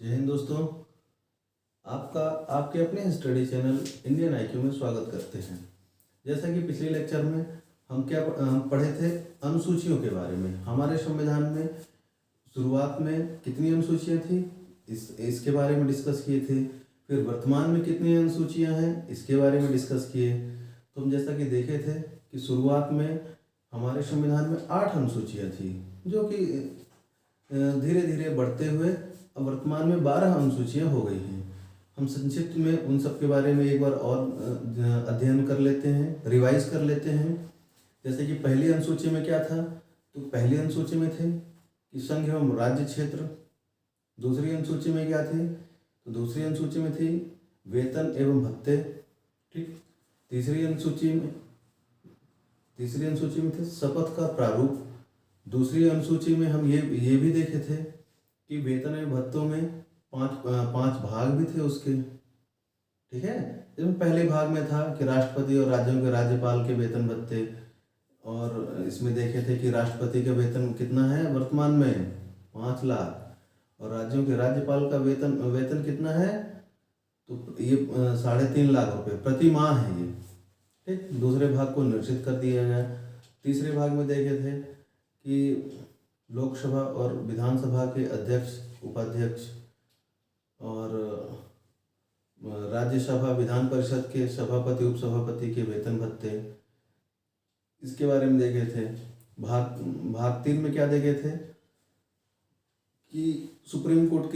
जय हिंद दोस्तों। आपका आपके अपने स्टडी चैनल इंडियन आईक्यू में स्वागत करते हैं। जैसा कि पिछले लेक्चर में हम पढ़े थे अनुसूचियों के बारे में। हमारे संविधान में शुरुआत में कितनी अनुसूचियाँ थी इसके बारे में डिस्कस किए थे। फिर वर्तमान में कितनी अनुसूचियाँ हैं इसके बारे में डिस्कस किए। तो हम जैसा कि देखे थे कि शुरुआत में हमारे संविधान में 8 अनुसूचियाँ थी, जो कि धीरे धीरे बढ़ते हुए अब वर्तमान में 12 अनुसूचियाँ हो गई हैं। हम संक्षिप्त में उन सब के बारे में एक बार और अध्ययन कर लेते हैं, रिवाइज कर लेते हैं। जैसे कि पहली अनुसूची में क्या था, तो पहली अनुसूची में थे कि संघ एवं राज्य क्षेत्र। दूसरी अनुसूची में क्या थे, तो दूसरी अनुसूची में थी वेतन एवं भत्ते। ठीक। तीसरी अनुसूची में थे शपथ का प्रारूप। दूसरी अनुसूची में हम ये भी देखे थे कि वेतन एवं भत्तों में पांच भाग भी थे उसके। ठीक है। इसमें पहले भाग में था कि राष्ट्रपति और राज्यों के राज्यपाल के वेतन भत्ते, और इसमें देखे थे कि राष्ट्रपति का वेतन कितना है वर्तमान में 5 लाख, और राज्यों के राज्यपाल का वेतन कितना है, तो ये 3.5 लाख रुपए प्रति माह है ये। ठीक। दूसरे भाग को निश्चित कर दिया गया। तीसरे भाग में देखे थे कि लोकसभा और विधानसभा के अध्यक्ष, उपाध्यक्ष और राज्यसभा विधान परिषद के सभापति, उपसभापति के वेतन भत्ते, इसके बारे में देखे थे। भाग 3 में क्या देखे थे कि सुप्रीम कोर्ट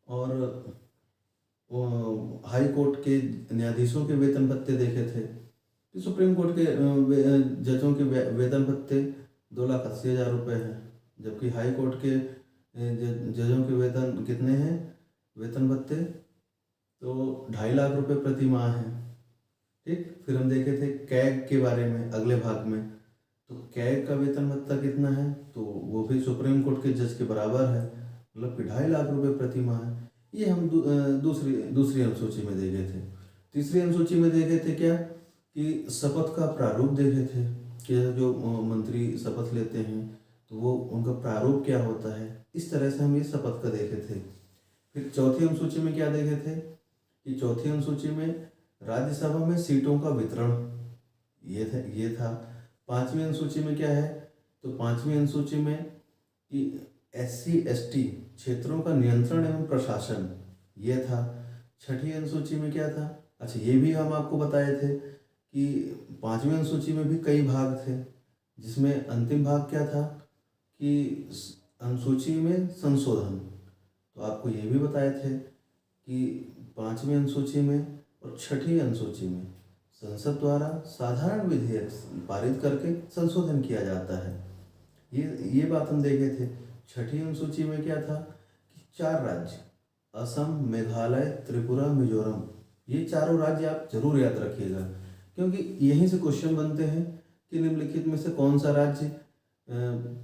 और हाई कोर्ट के न्यायाधीशों के वेतन भत्ते देखे थे कि सुप्रीम कोर्ट के जजों के वेतन भत्ते 2,80,000 रुपये हैं, जबकि हाई कोर्ट के जजों के वेतन कितने हैं, वेतन भत्ते तो 2.5 लाख रुपये प्रति माह हैं। ठीक। फिर हम देखे थे कैग के बारे में अगले भाग में। तो कैग का वेतन भत्ता कितना है, तो वो भी सुप्रीम कोर्ट के जज के बराबर है, मतलब कि 2.5 लाख रुपये प्रति माह है। ये हम दूसरी अनुसूची में देखे थे। तीसरी अनुसूची में देखे थे क्या कि शपथ का प्रारूप देखे थे कि जो मंत्री शपथ लेते हैं तो वो उनका प्रारूप क्या होता है। इस तरह से हम ये शपथ का देखे थे। फिर चौथी अनुसूची में क्या देखे थे कि चौथी अनुसूची में राज्यसभा में सीटों का वितरण ये था। पांचवी अनुसूची में क्या है, तो पांचवी अनुसूची में कि SC/ST क्षेत्रों का नियंत्रण एवं प्रशासन ये था। छठी अनुसूची में क्या था, अच्छा ये भी हम आपको बताए थे कि पांचवी अनुसूची में भी कई भाग थे, जिसमें अंतिम भाग क्या था कि अनुसूची में संशोधन। तो आपको ये भी बताए थे कि पांचवी अनुसूची में और छठी अनुसूची में संसद द्वारा साधारण विधेयक पारित करके संशोधन किया जाता है। ये बात हम देखे थे। छठी अनुसूची में क्या था कि 4 राज्य असम, मेघालय, त्रिपुरा, मिजोरम, ये चारों राज्य आप जरूर याद रखिएगा, क्योंकि यहीं से क्वेश्चन बनते हैं कि निम्नलिखित में से कौन सा राज्य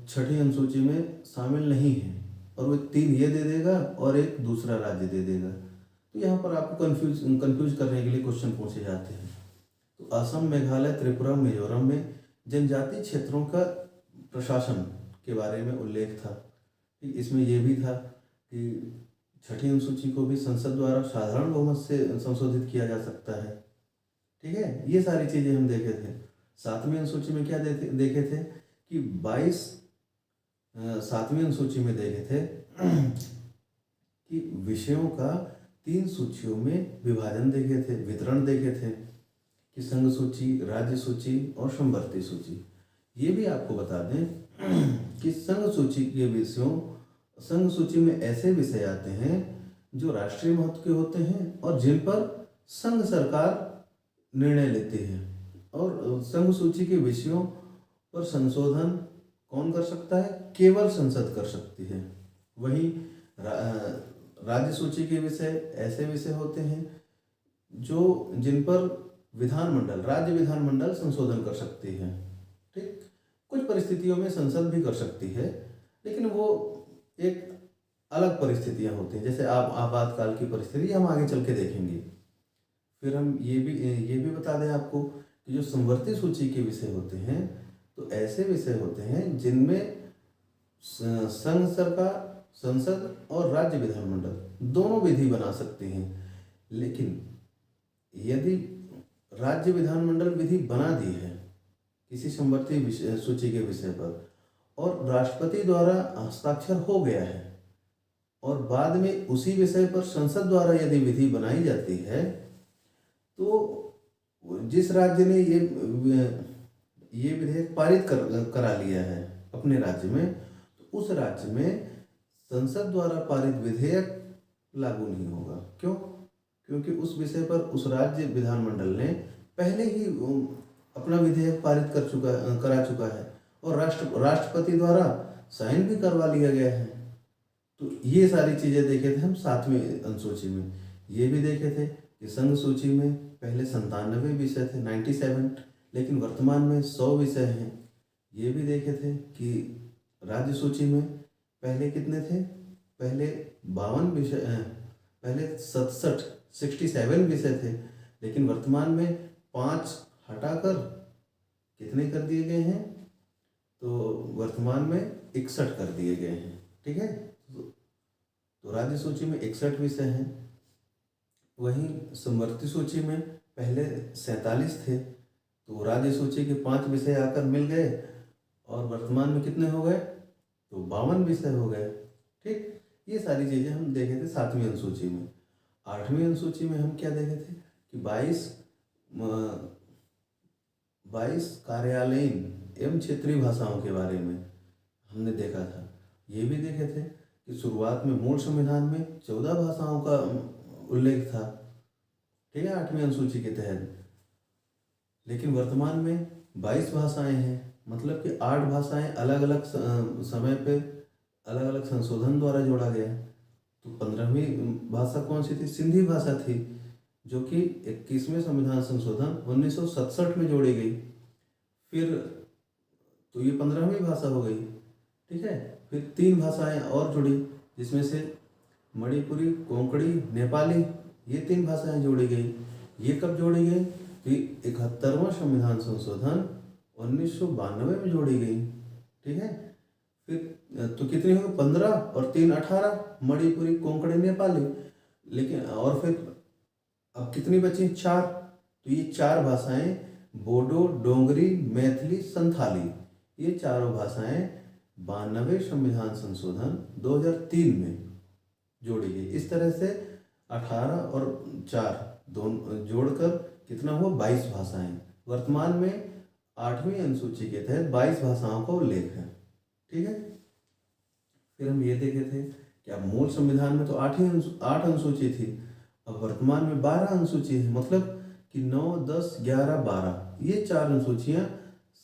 छठी अनुसूची में शामिल नहीं है, और वो 3 ये दे देगा और एक दूसरा राज्य दे देगा। तो यहाँ पर आपको कंफ्यूज करने के लिए क्वेश्चन पूछे जाते हैं। तो असम, मेघालय, त्रिपुरा, मिजोरम में जनजातीय क्षेत्रों का प्रशासन के बारे में उल्लेख था। इसमें यह भी था कि छठी अनुसूची को भी संसद द्वारा साधारण बहुमत से संशोधित किया जा सकता है। ठीक है। ये सारी चीज़ें हम देखे थे। 7वीं अनुसूची में क्या देखे थे कि 7वीं अनुसूची में देखे थे कि विषयों का 3 सूचियों में विभाजन देखे थे, वितरण देखे थे कि संघ सूची, राज्य सूची और समवर्ती सूची। ये भी आपको बता दें कि संघ सूची में ऐसे विषय आते हैं जो राष्ट्रीय महत्व के होते हैं और जिन पर संघ सरकार निर्णय लेती है, और संघ सूची के विषयों पर संशोधन कौन कर सकता है, केवल संसद कर सकती है। वहीं राज्य सूची के विषय ऐसे विषय होते हैं जिन पर राज्य विधानमंडल संशोधन कर सकती है। ठीक। कुछ परिस्थितियों में संसद भी कर सकती है, लेकिन वो एक अलग परिस्थितियां होती हैं, जैसे आपातकाल की परिस्थिति हम आगे चल के देखेंगे। फिर हम ये भी बता दें आपको कि जो समवर्ती सूची के विषय होते हैं, तो ऐसे विषय होते हैं जिनमें संघ सरकार, संसद और राज्य विधानमंडल दोनों विधि बना सकते हैं। लेकिन यदि राज्य विधानमंडल विधि बना दी है किसी समवर्ती सूची के विषय पर और राष्ट्रपति द्वारा हस्ताक्षर हो गया है और बाद में उसी विषय पर संसद द्वारा यदि विधि बनाई जाती है, तो जिस राज्य ने ये विधेयक पारित करा लिया है अपने राज्य में, तो उस राज्य में संसद द्वारा पारित विधेयक लागू नहीं होगा। क्यों? क्योंकि उस विषय पर उस राज्य विधानमंडल ने पहले ही अपना विधेयक पारित करा चुका है और राष्ट्रपति द्वारा साइन भी करवा लिया गया है। तो ये सारी चीज़ें देखे थे हम 7वीं अनुसूची में। ये भी देखे थे कि संघ सूची में पहले 97 विषय थे, 97, लेकिन वर्तमान में 100 विषय हैं। ये भी देखे थे कि राज्य सूची में पहले कितने थे? पहले 52 विषय, पहले 67 विषय थे, लेकिन वर्तमान में 5 हटाकर कितने कर दिए गए हैं? तो वर्तमान में 61 कर दिए गए हैं। ठीक है, तो राज्य सूची में 61 विषय हैं। वहीं समवर्ती सूची में पहले 47 थे, तो राज्य सूची के 5 विषय आकर मिल गए और वर्तमान में कितने हो गए? तो 52 विषय हो गए। ठीक, ये सारी चीज़ें हम देखे थे 7वीं अनुसूची में। 8वीं अनुसूची में हम क्या देखे थे कि 22 कार्यालयीन एवं क्षेत्रीय भाषाओं के बारे में हमने देखा था। ये भी देखे थे कि शुरुआत में मूल संविधान में 14 भाषाओं का उल्लेख था, ठीक है, 8वीं अनुसूची के तहत, लेकिन वर्तमान में 22 भाषाएं हैं। मतलब कि 8 भाषाएं अलग अलग समय पे अलग अलग संशोधन द्वारा जोड़ा गया। तो 15वीं भाषा कौन सी थी? सिंधी भाषा थी, जो कि 21वें संविधान संशोधन 1967 में जोड़ी गई। फिर तो ये 15वीं भाषा हो गई। ठीक है, फिर 3 भाषाएं और जुड़ी, जिसमें से मणिपुरी, कोंकणी, नेपाली, ये 3 भाषाएं जोड़ी गई। ये कब जोड़ी गई? तो 71वां संविधान संशोधन 1992 में जोड़ी गई। ठीक है, फिर तो कितनी हो गई? 15 और 3 18, मणिपुरी, कोंकणी, नेपाली। लेकिन और फिर अब कितनी बची? 4। तो ये 4 भाषाएं बोडो, डोंगरी, मैथिली, संथाली, ये चारों भाषाएं 92वें संविधान संशोधन 2003 में जोड़ी गई। इस तरह से 18 और 4 दोनों जोड़कर कितना हुआ? 22 भाषाएं। वर्तमान में 8वीं अनुसूची के तहत 22 भाषाओं का उल्लेख है। ठीक है, फिर हम ये देखे थे कि अब मूल संविधान में तो 8 अनुसूची थी, अब वर्तमान में 12 अनुसूची है। मतलब कि 9, 10, 11, 12 ये 4 अनुसूचियाँ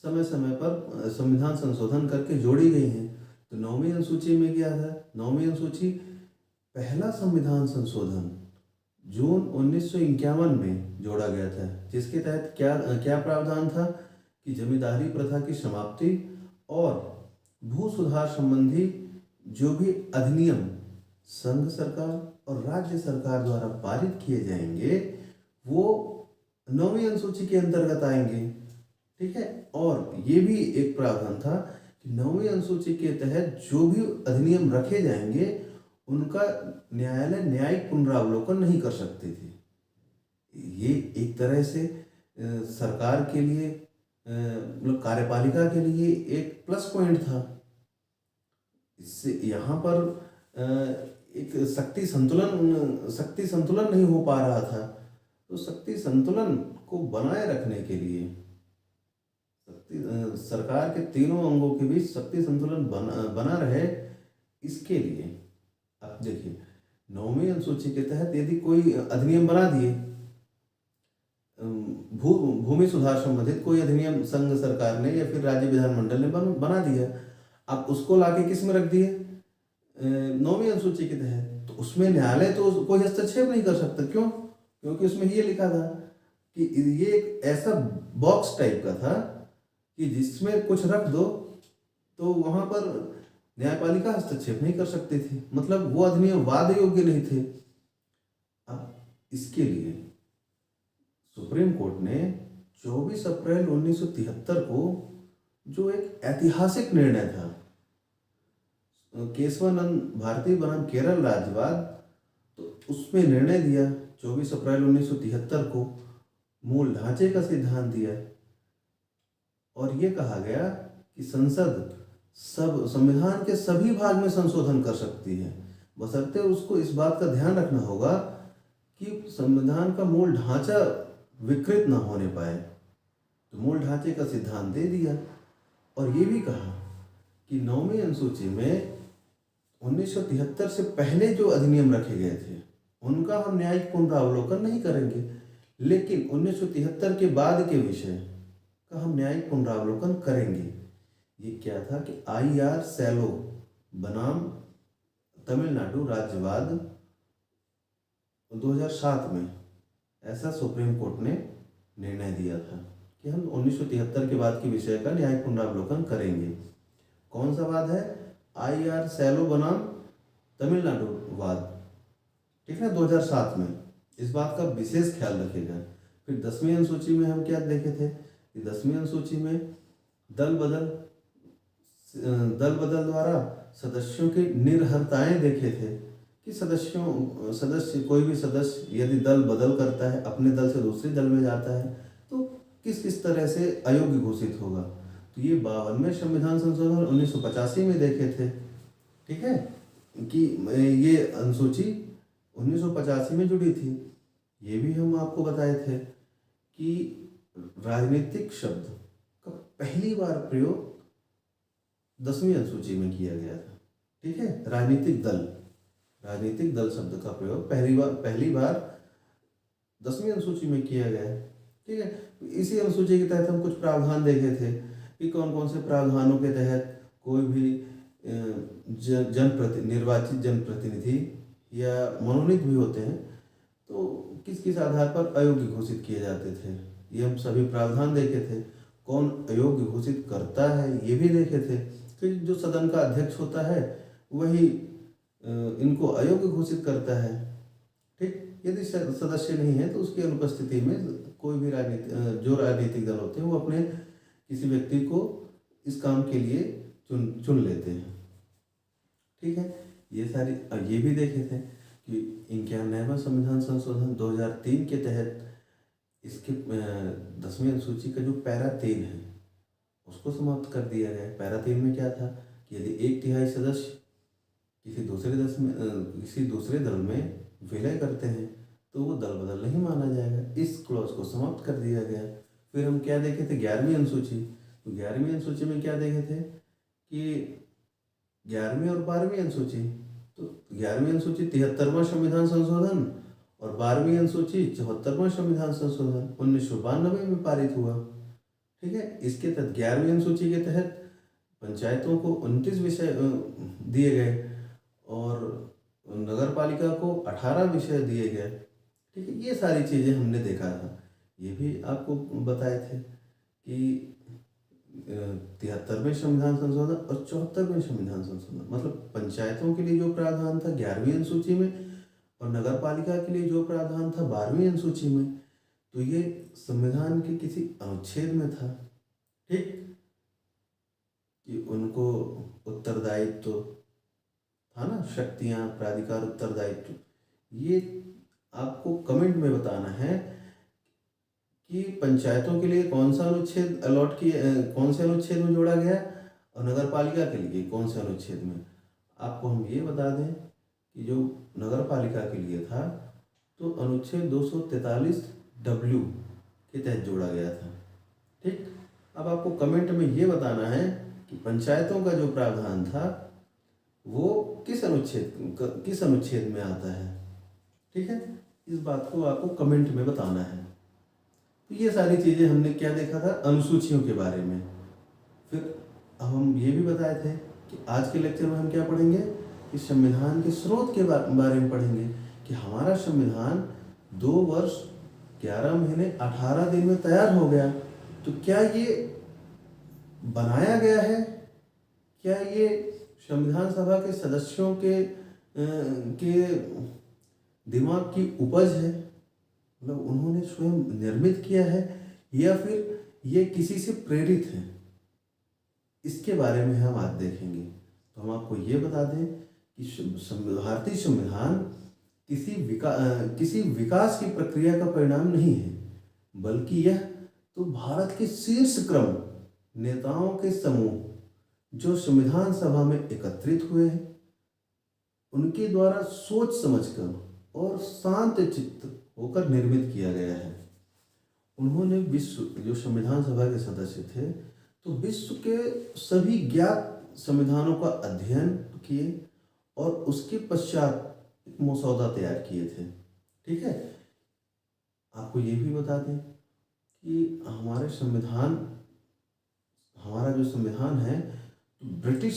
समय समय पर संविधान संशोधन करके जोड़ी गई हैं। तो 9वीं अनुसूची में क्या था? 9वीं अनुसूची पहला संविधान संशोधन जून 1951 में जोड़ा गया था, जिसके तहत क्या प्रावधान था कि जमींदारी प्रथा की समाप्ति और भू सुधार संबंधी जो भी अधिनियम संघ सरकार और राज्य सरकार द्वारा पारित किए जाएंगे वो 9वीं अनुसूची के अंतर्गत आएंगे। ठीक है, और ये भी एक प्रावधान था कि 9वीं अनुसूची के तहत जो भी अधिनियम रखे जाएंगे उनका न्यायालय न्यायिक पुनरावलोकन नहीं कर सकते थे। ये एक तरह से सरकार के लिए मतलब कार्यपालिका के लिए एक प्लस पॉइंट था। इससे यहाँ पर एक शक्ति संतुलन नहीं हो पा रहा था। तो शक्ति संतुलन को बनाए रखने के लिए सरकार के तीनों अंगों के बीच शक्ति संतुलन बना रहे, इसके लिए अब देखिए 9वीं अनुसूची के तहत यदि कोई अधिनियम बना दिए, भूमि सुधार संबंधित कोई अधिनियम संघ सरकार ने या फिर राज्य विधानमंडल ने बना दिया, अब उसको लाके किस में रख दिए? 9वीं अनुसूची के तहत। तो उसमें न्यायालय तो कोई हस्तक्षेप नहीं कर सकता। क्यों? क्योंकि उसमें ये लिखा था कि ये एक ऐसा बॉक्स टाइप का था कि जिसमें कुछ रख दो तो वहां पर न्यायपालिका हस्तक्षेप नहीं कर सकती थी। मतलब वो अधिनियम वाद योग्य नहीं थे। अब इसके लिए सुप्रीम कोर्ट ने 24 अप्रैल 1973 को जो एक ऐतिहासिक निर्णय था, केशवानंद भारती बनाम केरल राज्यवाद, तो उसमें निर्णय दिया 24 अप्रैल 1973 को, मूल ढांचे का सिद्धांत दिया और ये कहा गया कि संसद सब संविधान के सभी भाग में संशोधन कर सकती है, बशर्ते उसको इस बात का ध्यान रखना होगा कि संविधान का मूल ढांचा विकृत ना होने पाए। तो मूल ढांचे का सिद्धांत दे दिया और ये भी कहा कि 9वीं अनुसूची में 1973 से पहले जो अधिनियम रखे गए थे उनका हम न्यायिक पुनरावलोकन नहीं करेंगे, लेकिन 1973 के बाद के विषय का हम न्यायिक पुनरावलोकन करेंगे। ये क्या था कि IR सैलो बनाम तमिलनाडु राज्यवाद 2007 में ऐसा सुप्रीम कोर्ट ने निर्णय दिया था कि हम 1973 के बाद के विषय का न्यायिक पुनरावलोकन करेंगे। कौन सा वाद है? IR सैलो बनाम तमिलनाडु वाद, ठीक है, 2007 में। इस बात का विशेष ख्याल रखेगा। फिर 10वीं अनुसूची में हम क्या देखे थे कि 10वीं अनुसूची में दल बदल द्वारा सदस्यों की निर्हरताएं देखे थे कि कोई भी सदस्य यदि दल बदल करता है, अपने दल से दूसरे दल में जाता है, तो किस किस तरह से अयोग्य घोषित होगा। तो ये 52वें संविधान संशोधन 1985 में देखे थे, ठीक है, कि ये अनुसूची 1985 में जुड़ी थी। ये भी हम आपको बताए थे कि राजनीतिक शब्द का पहली बार प्रयोग 10वीं अनुसूची में किया गया था, ठीक है। राजनीतिक दल शब्द का प्रयोग पहली बार 10वीं अनुसूची में किया गया है, ठीक है। इसी अनुसूची के तहत हम कुछ प्रावधान देखे थे कि कौन कौन से प्रावधानों के तहत कोई भी निर्वाचित जनप्रतिनिधि या मनोनीत भी होते हैं तो किस किस आधार पर अयोग्य घोषित किए जाते थे, ये हम सभी प्रावधान देखे थे। कौन अयोग्य घोषित करता है ये भी देखे थे कि जो सदन का अध्यक्ष होता है वही इनको अयोग्य घोषित करता है, ठीक। यदि सदस्य नहीं है तो उसकी अनुपस्थिति में कोई भी राजनीतिक दल होते हैं वो अपने किसी व्यक्ति को इस काम के लिए चुन लेते हैं, ठीक है। ये भी देखे थे कि 91वां संविधान संशोधन 2003 के तहत इसके 10वीं अनुसूची का जो पैरा 3 है उसको समाप्त कर दिया गया। पैरा 3 में क्या था कि यदि 1/3 सदस्य किसी दूसरे दल में विलय करते हैं तो वो दल बदल नहीं माना जाएगा। इस क्लॉज को समाप्त कर दिया गया। फिर हम क्या देखे थे? 11वीं अनुसूची। तो 11वीं अनुसूची में क्या देखे थे कि 11वीं और 12वीं अनुसूची, तो 11वीं अनुसूची 73वां संविधान संशोधन और 12वीं अनुसूची 74वां संविधान संशोधन 1992 में पारित हुआ, ठीक है। इसके तहत 11वीं अनुसूची के तहत पंचायतों को 29 विषय दिए गए और नगर पालिका को 18 विषय दिए गए, ठीक है। ये सारी चीज़ें हमने देखा था। ये भी आपको बताए थे कि 73वें संविधान संशोधन और 74वें संविधान संशोधन, मतलब पंचायतों के लिए जो प्रावधान था 11वीं अनुसूची में और नगर पालिका के लिए जो प्रावधान था 12वीं अनुसूची में, तो ये संविधान के किसी अनुच्छेद में था, ठीक, कि उनको उत्तरदायित्व था ना, शक्तियां, प्राधिकार, उत्तरदायित्व। ये आपको कमेंट में बताना है कि पंचायतों के लिए कौन सा अनुच्छेद कौन से अनुच्छेद में जोड़ा गया और नगर पालिका के लिए कौन से अनुच्छेद में। आपको हम ये बता दें कि जो नगर पालिका के लिए था तो अनुच्छेद 243W के तहत जोड़ा गया था, ठीक। अब आपको कमेंट में ये बताना है कि पंचायतों का जो प्रावधान था वो किस अनुच्छेद में आता है, ठीक है। इस बात को आपको कमेंट में बताना है। तो ये सारी चीज़ें हमने क्या देखा था अनुसूचियों के बारे में। फिर हम ये भी बताए थे कि आज के लेक्चर में हम क्या पढ़ेंगे कि संविधान के स्रोत के बारे में पढ़ेंगे कि हमारा संविधान 2 वर्ष 11 महीने 18 दिन में तैयार हो गया। तो क्या ये बनाया गया है, क्या ये संविधान सभा के सदस्यों के दिमाग की उपज है, मतलब उन्होंने स्वयं निर्मित किया है या फिर ये किसी से प्रेरित है, इसके बारे में हम आज देखेंगे। तो हम आपको ये बता दें कि भारतीय संविधान किसी विकास की प्रक्रिया का परिणाम नहीं है, बल्कि यह तो भारत के शीर्ष क्रम नेताओं के समूह जो संविधान सभा में एकत्रित हुए हैं, उनके द्वारा सोच समझकर और शांत चित्त होकर निर्मित किया गया है। उन्होंने विश्व जो संविधान सभा के सदस्य थे, तो विश्व के सभी ज्ञात संविधानों का अध्ययन किए और उसके पश्चात एक मसौदा तैयार किए थे। ठीक है, आपको ये भी बता दें कि हमारा जो संविधान है ब्रिटिश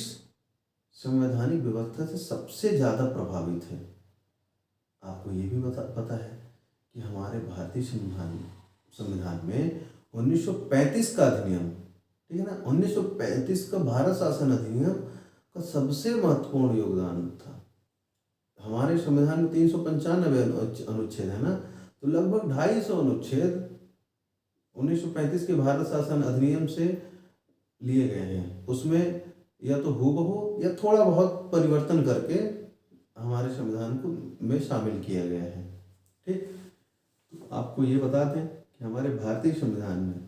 संवैधानिक व्यवस्था से सबसे ज़्यादा प्रभावित है। आपको ये भी पता है कि हमारे भारतीय संविधान में 1935 का अधिनियम, ठीक है ना, 1935 का भारत शासन अधिनियम का सबसे महत्वपूर्ण योगदान था। हमारे संविधान में 395 अनुच्छेद है ना, तो लगभग 250 अनुच्छेद 1935 के भारत शासन अधिनियम से लिए गए हैं। उसमें या तो हूबहू या थोड़ा बहुत परिवर्तन करके हमारे संविधान को में शामिल किया गया है। ठीक, तो आपको ये बता दें कि हमारे भारतीय संविधान में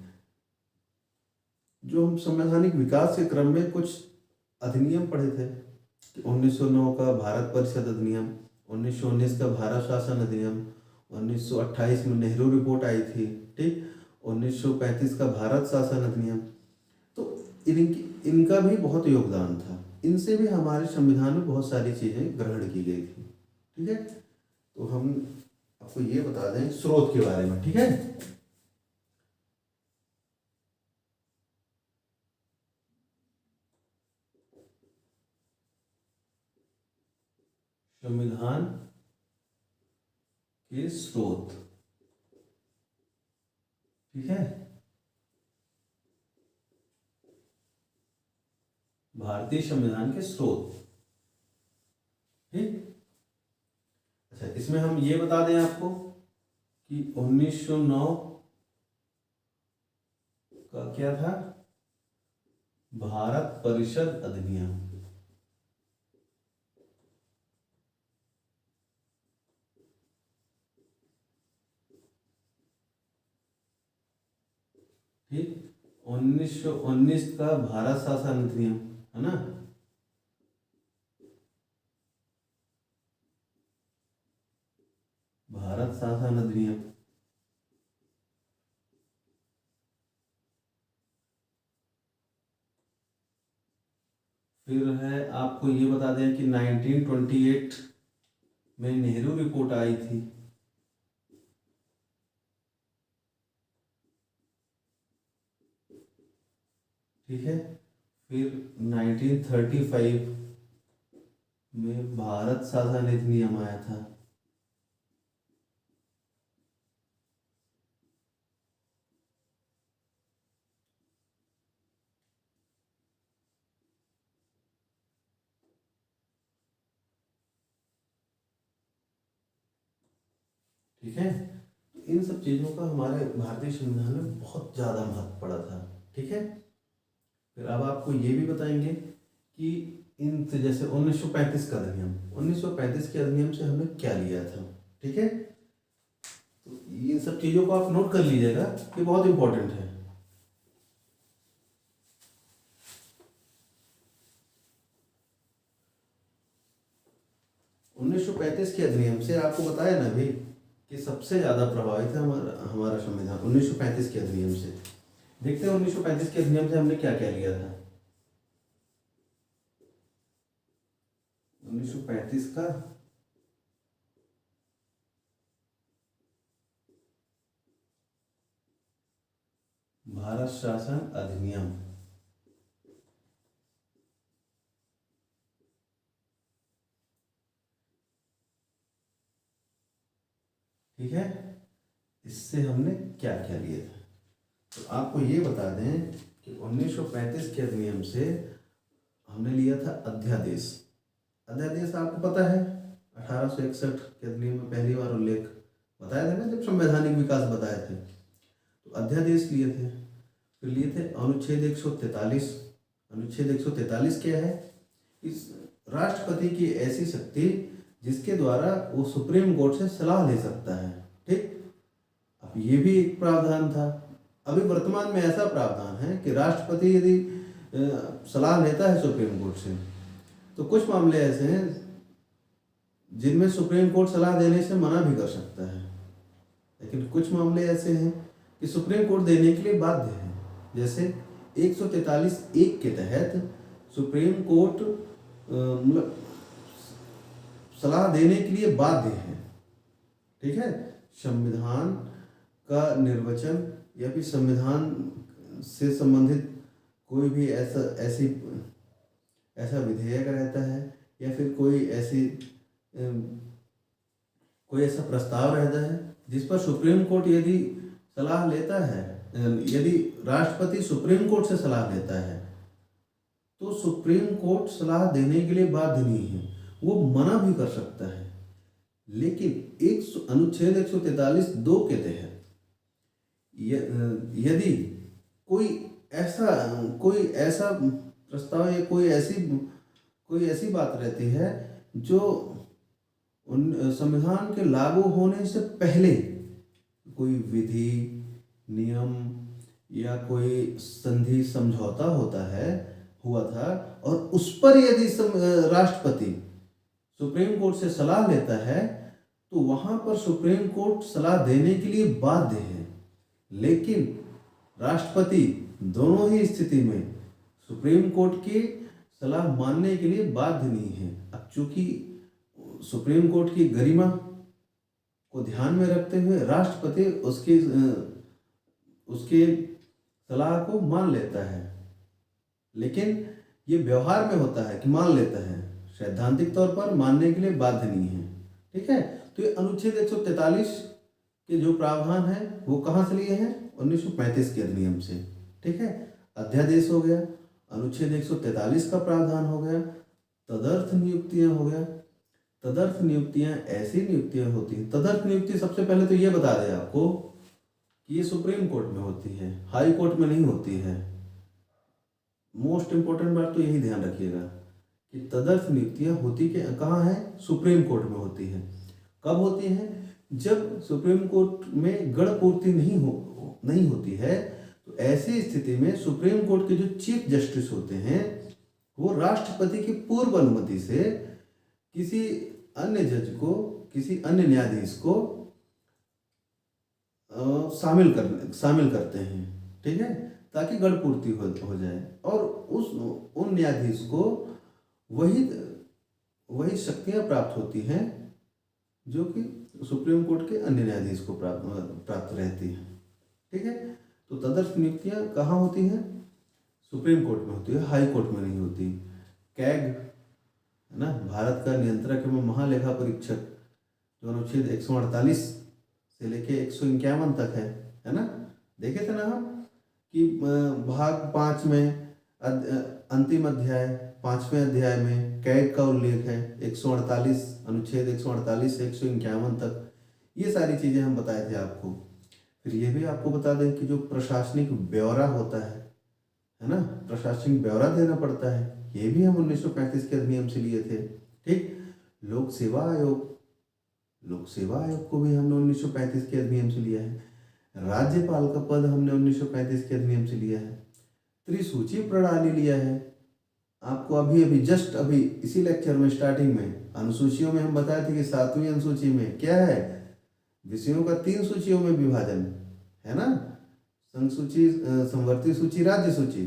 जो हम संवैधानिक विकास के क्रम में कुछ अधिनियम पढ़े थे कि 1909 का भारत परिषद अधिनियम, 1919 का भारत शासन अधिनियम, 1928 में नेहरू रिपोर्ट आई थी, ठीक, 1935 का भारत शासन अधिनियम, तो इनका भी बहुत योगदान था। इनसे भी हमारे संविधान में बहुत सारी चीज़ें ग्रहण की गई थी। ठीक है, तो हम आपको ये बता दें स्रोत के बारे में। ठीक है, संविधान के स्रोत, ठीक है, भारतीय संविधान के स्रोत। ठीक, अच्छा, इसमें हम ये बता दें आपको कि 1909 का क्या था, भारत परिषद अधिनियम। ठीक, 1919 का भारत शासन अधिनियम है ना, भारत शासन अधिनियम। फिर है आपको ये बता दें कि 1928 में नेहरू रिपोर्ट आई थी। ठीक है, फिर 1935 में भारत शासन अधिनियम आया था। ठीक है, इन सब चीज़ों का हमारे भारतीय संविधान में बहुत ज़्यादा महत्व पड़ा था। ठीक है, फिर अब आपको ये भी बताएंगे कि इन जैसे 1935 का अधिनियम, 1935 के अधिनियम से हमने क्या लिया था। ठीक है, तो इन सब चीज़ों को आप नोट कर लीजिएगा, ये बहुत इंपॉर्टेंट है। उन्नीस सौ 35 के अधिनियम से आपको बताया ना भाई कि सबसे ज़्यादा प्रभावित है हमारा संविधान 1935 के अधिनियम से। देखते हैं 1935 के अधिनियम से हमने क्या क्या लिया था। 1935 का भारत शासन अधिनियम। ठीक है, इससे हमने क्या क्या लिया था, तो आपको ये बता दें कि 1935 के अधिनियम से हमने लिया था अध्यादेश। अध्यादेश आपको पता है 1861 के अधिनियम में पहली बार उल्लेख बताया था ना, जब संवैधानिक विकास बताए थे, तो अध्यादेश लिए थे। फिर लिए थे अनुच्छेद 143। अनुच्छेद 143 क्या है इस राष्ट्रपति की ऐसी शक्ति जिसके द्वारा वो सुप्रीम कोर्ट से सलाह ले सकता है। ठीक, अब ये भी एक प्रावधान था। अभी वर्तमान में ऐसा प्रावधान है कि राष्ट्रपति यदि सलाह लेता है सुप्रीम कोर्ट से, तो कुछ मामले ऐसे हैं जिनमें सुप्रीम कोर्ट सलाह देने से मना भी कर सकता है, लेकिन कुछ मामले ऐसे हैं कि सुप्रीम कोर्ट देने के लिए बाध्य है। जैसे 143(1) के तहत सुप्रीम कोर्ट मतलब सलाह देने के लिए बाध्य है। ठीक है, संविधान का निर्वचन या फिर संविधान से संबंधित कोई भी ऐसा विधेयक रहता है या फिर कोई ऐसा प्रस्ताव रहता है जिस पर सुप्रीम कोर्ट यदि सलाह लेता है, यदि राष्ट्रपति सुप्रीम कोर्ट से सलाह लेता है, तो सुप्रीम कोर्ट सलाह देने के लिए बाध्य नहीं है, वो मना भी कर सकता है। लेकिन अनुच्छेद 143(2) के तहत यदि कोई ऐसा प्रस्ताव या कोई ऐसी बात रहती है जो उन संविधान के लागू होने से पहले कोई विधि, नियम या कोई संधि समझौता हुआ था और उस पर यदि राष्ट्रपति सुप्रीम कोर्ट से सलाह लेता है, तो वहां पर सुप्रीम कोर्ट सलाह देने के लिए बाध्य है। लेकिन राष्ट्रपति दोनों ही स्थिति में सुप्रीम कोर्ट की सलाह मानने के लिए बाध्य नहीं है। अब चूंकि सुप्रीम कोर्ट की गरिमा को ध्यान में रखते हुए राष्ट्रपति उसके सलाह को मान लेता है, लेकिन ये व्यवहार में होता है कि मान लेता है, सैद्धांतिक तौर पर मानने के लिए बाध्य नहीं है। ठीक है, तो ये अनुच्छेद 143 के जो प्रावधान है वो कहाँ से लिए हैं? 1935 के अधिनियम से। ठीक है, अध्यादेश हो गया, अनुच्छेद 143 का प्रावधान हो गया, तदर्थ नियुक्तियां हो गया। तदर्थ नियुक्तियां ऐसी नियुक्तियां होती हैं, तदर्थ नियुक्ति सबसे पहले तो ये बता दें आपको कि ये सुप्रीम कोर्ट में होती है, हाई कोर्ट में नहीं होती है। मोस्ट इंपॉर्टेंट बात तो यही ध्यान रखिएगा कि तदर्थ नियुक्तियां होती के कहाँ है? सुप्रीम कोर्ट में होती है। कब होती है? जब सुप्रीम कोर्ट में गण पूर्ति नहीं होती है, तो ऐसी स्थिति में सुप्रीम कोर्ट के जो चीफ जस्टिस होते हैं वो राष्ट्रपति की पूर्व अनुमति से किसी अन्य जज को, किसी अन्य न्यायाधीश को शामिल करते हैं। ठीक है, ताकि गण पूर्ति हो जाए और उन न्यायाधीश को वही शक्तियां प्राप्त होती हैं जो कि सुप्रीम कोर्ट के अन्य न्यायाधीश को प्राप्त रहती है। ठीक है, तो तदर्थ नियुक्तियां कहाँ होती हैं? सुप्रीम कोर्ट में होती है, हाई कोर्ट में नहीं होती। कैग है ना, भारत का नियंत्रक एवं महालेखा परीक्षक, जो अनुच्छेद 148 से लेके 151 तक है ना, देखे थे ना हम कि भाग 5 में अंतिम अध्याय 5वें अध्याय में कैग का उल्लेख है, 148 अनुच्छेद 148 से 151 तक। ये सारी चीज़ें हम बताए थे आपको। फिर ये भी आपको बता दें कि जो प्रशासनिक ब्यौरा होता है ना, प्रशासनिक ब्यौरा देना पड़ता है, ये भी हम 1935 के अधिनियम से लिए थे। ठीक, लोक सेवा आयोग को भी हमने 1935 के अधिनियम से लिया है। राज्यपाल का पद हमने 1935 के अधिनियम से लिया है। त्रिसूची प्रणाली लिया है। आपको अभी इसी लेक्चर में स्टार्टिंग में अनुसूचियों में हम बताए थे कि 7वीं अनुसूची में क्या है? विषयों का 3 सूचियों में विभाजन है ना, संघ सूची, संवर्ती सूची, राज्य सूची।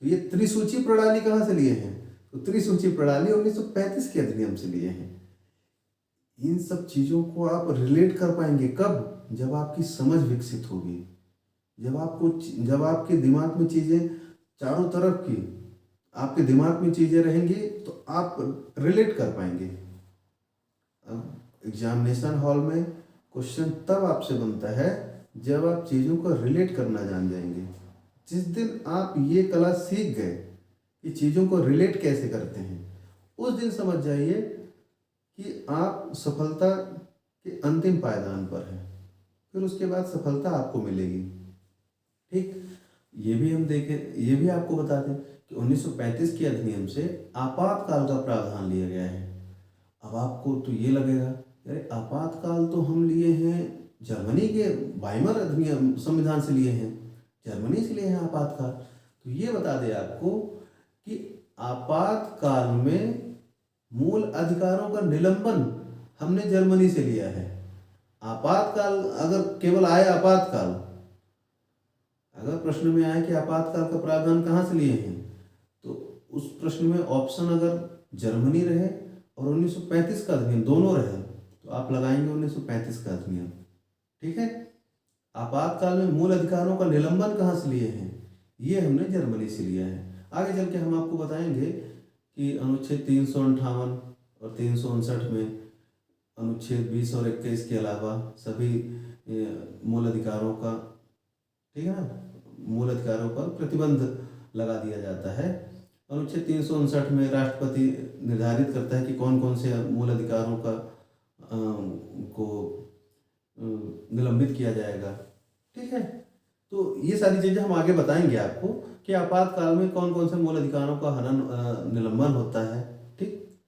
तो ये त्रिसूची प्रणाली कहाँ से लिए हैं? तो त्रिसूची प्रणाली 1935 के अधिनियम से लिए हैं। इन सब चीज़ों को आप रिलेट कर पाएंगे कब? जब आपकी समझ विकसित होगी, जब आपके दिमाग में चीज़ें चारों तरफ की आपके दिमाग में चीज़ें रहेंगी तो आप रिलेट कर पाएंगे। अब एग्जामिनेशन हॉल में क्वेश्चन तब आपसे बनता है जब आप चीज़ों को रिलेट करना जान जाएंगे। जिस दिन आप ये कला सीख गए कि चीज़ों को रिलेट कैसे करते हैं, उस दिन समझ जाइए कि आप सफलता के अंतिम पायदान पर हैं। फिर उसके बाद सफलता आपको मिलेगी। ठीक, ये भी हम देखें, ये भी आपको बता दें कि 1935 के अधिनियम से आपातकाल का प्रावधान लिया गया है। अब आपको तो ये लगेगा, अरे आपातकाल तो हम लिए हैं जर्मनी के वाइमर अधिनियम संविधान से लिए हैं, जर्मनी से लिए हैं आपातकाल। तो ये बता दें आपको कि आपातकाल में मूल अधिकारों का निलंबन हमने जर्मनी से लिया है। आपातकाल अगर केवल आए आपातकाल, अगर प्रश्न में आए कि आपातकाल का प्रावधान कहाँ से लिए हैं, तो उस प्रश्न में ऑप्शन अगर जर्मनी रहे और 1935 का अधिनियम दोनों रहे तो आप लगाएंगे 1935 का अधिनियम। ठीक है। आपातकाल में मूल अधिकारों का निलंबन कहाँ से लिए हैं, ये हमने जर्मनी से लिया है। आगे चल के हम आपको बताएंगे कि अनुच्छेद 358 और 359 में अनुच्छेद 20 और 21 के अलावा सभी मूल अधिकारों का, ठीक है ना, मूल अधिकारों पर प्रतिबंध लगा दिया जाता है। अनुच्छेद 359 में राष्ट्रपति निर्धारित करता है कि कौन कौन से मूल अधिकारों का को निलंबित किया जाएगा। ठीक है। तो ये सारी चीज़ें हम आगे बताएंगे आपको कि आपातकाल में कौन कौन से मूल अधिकारों का हनन निलंबन होता है। ठीक।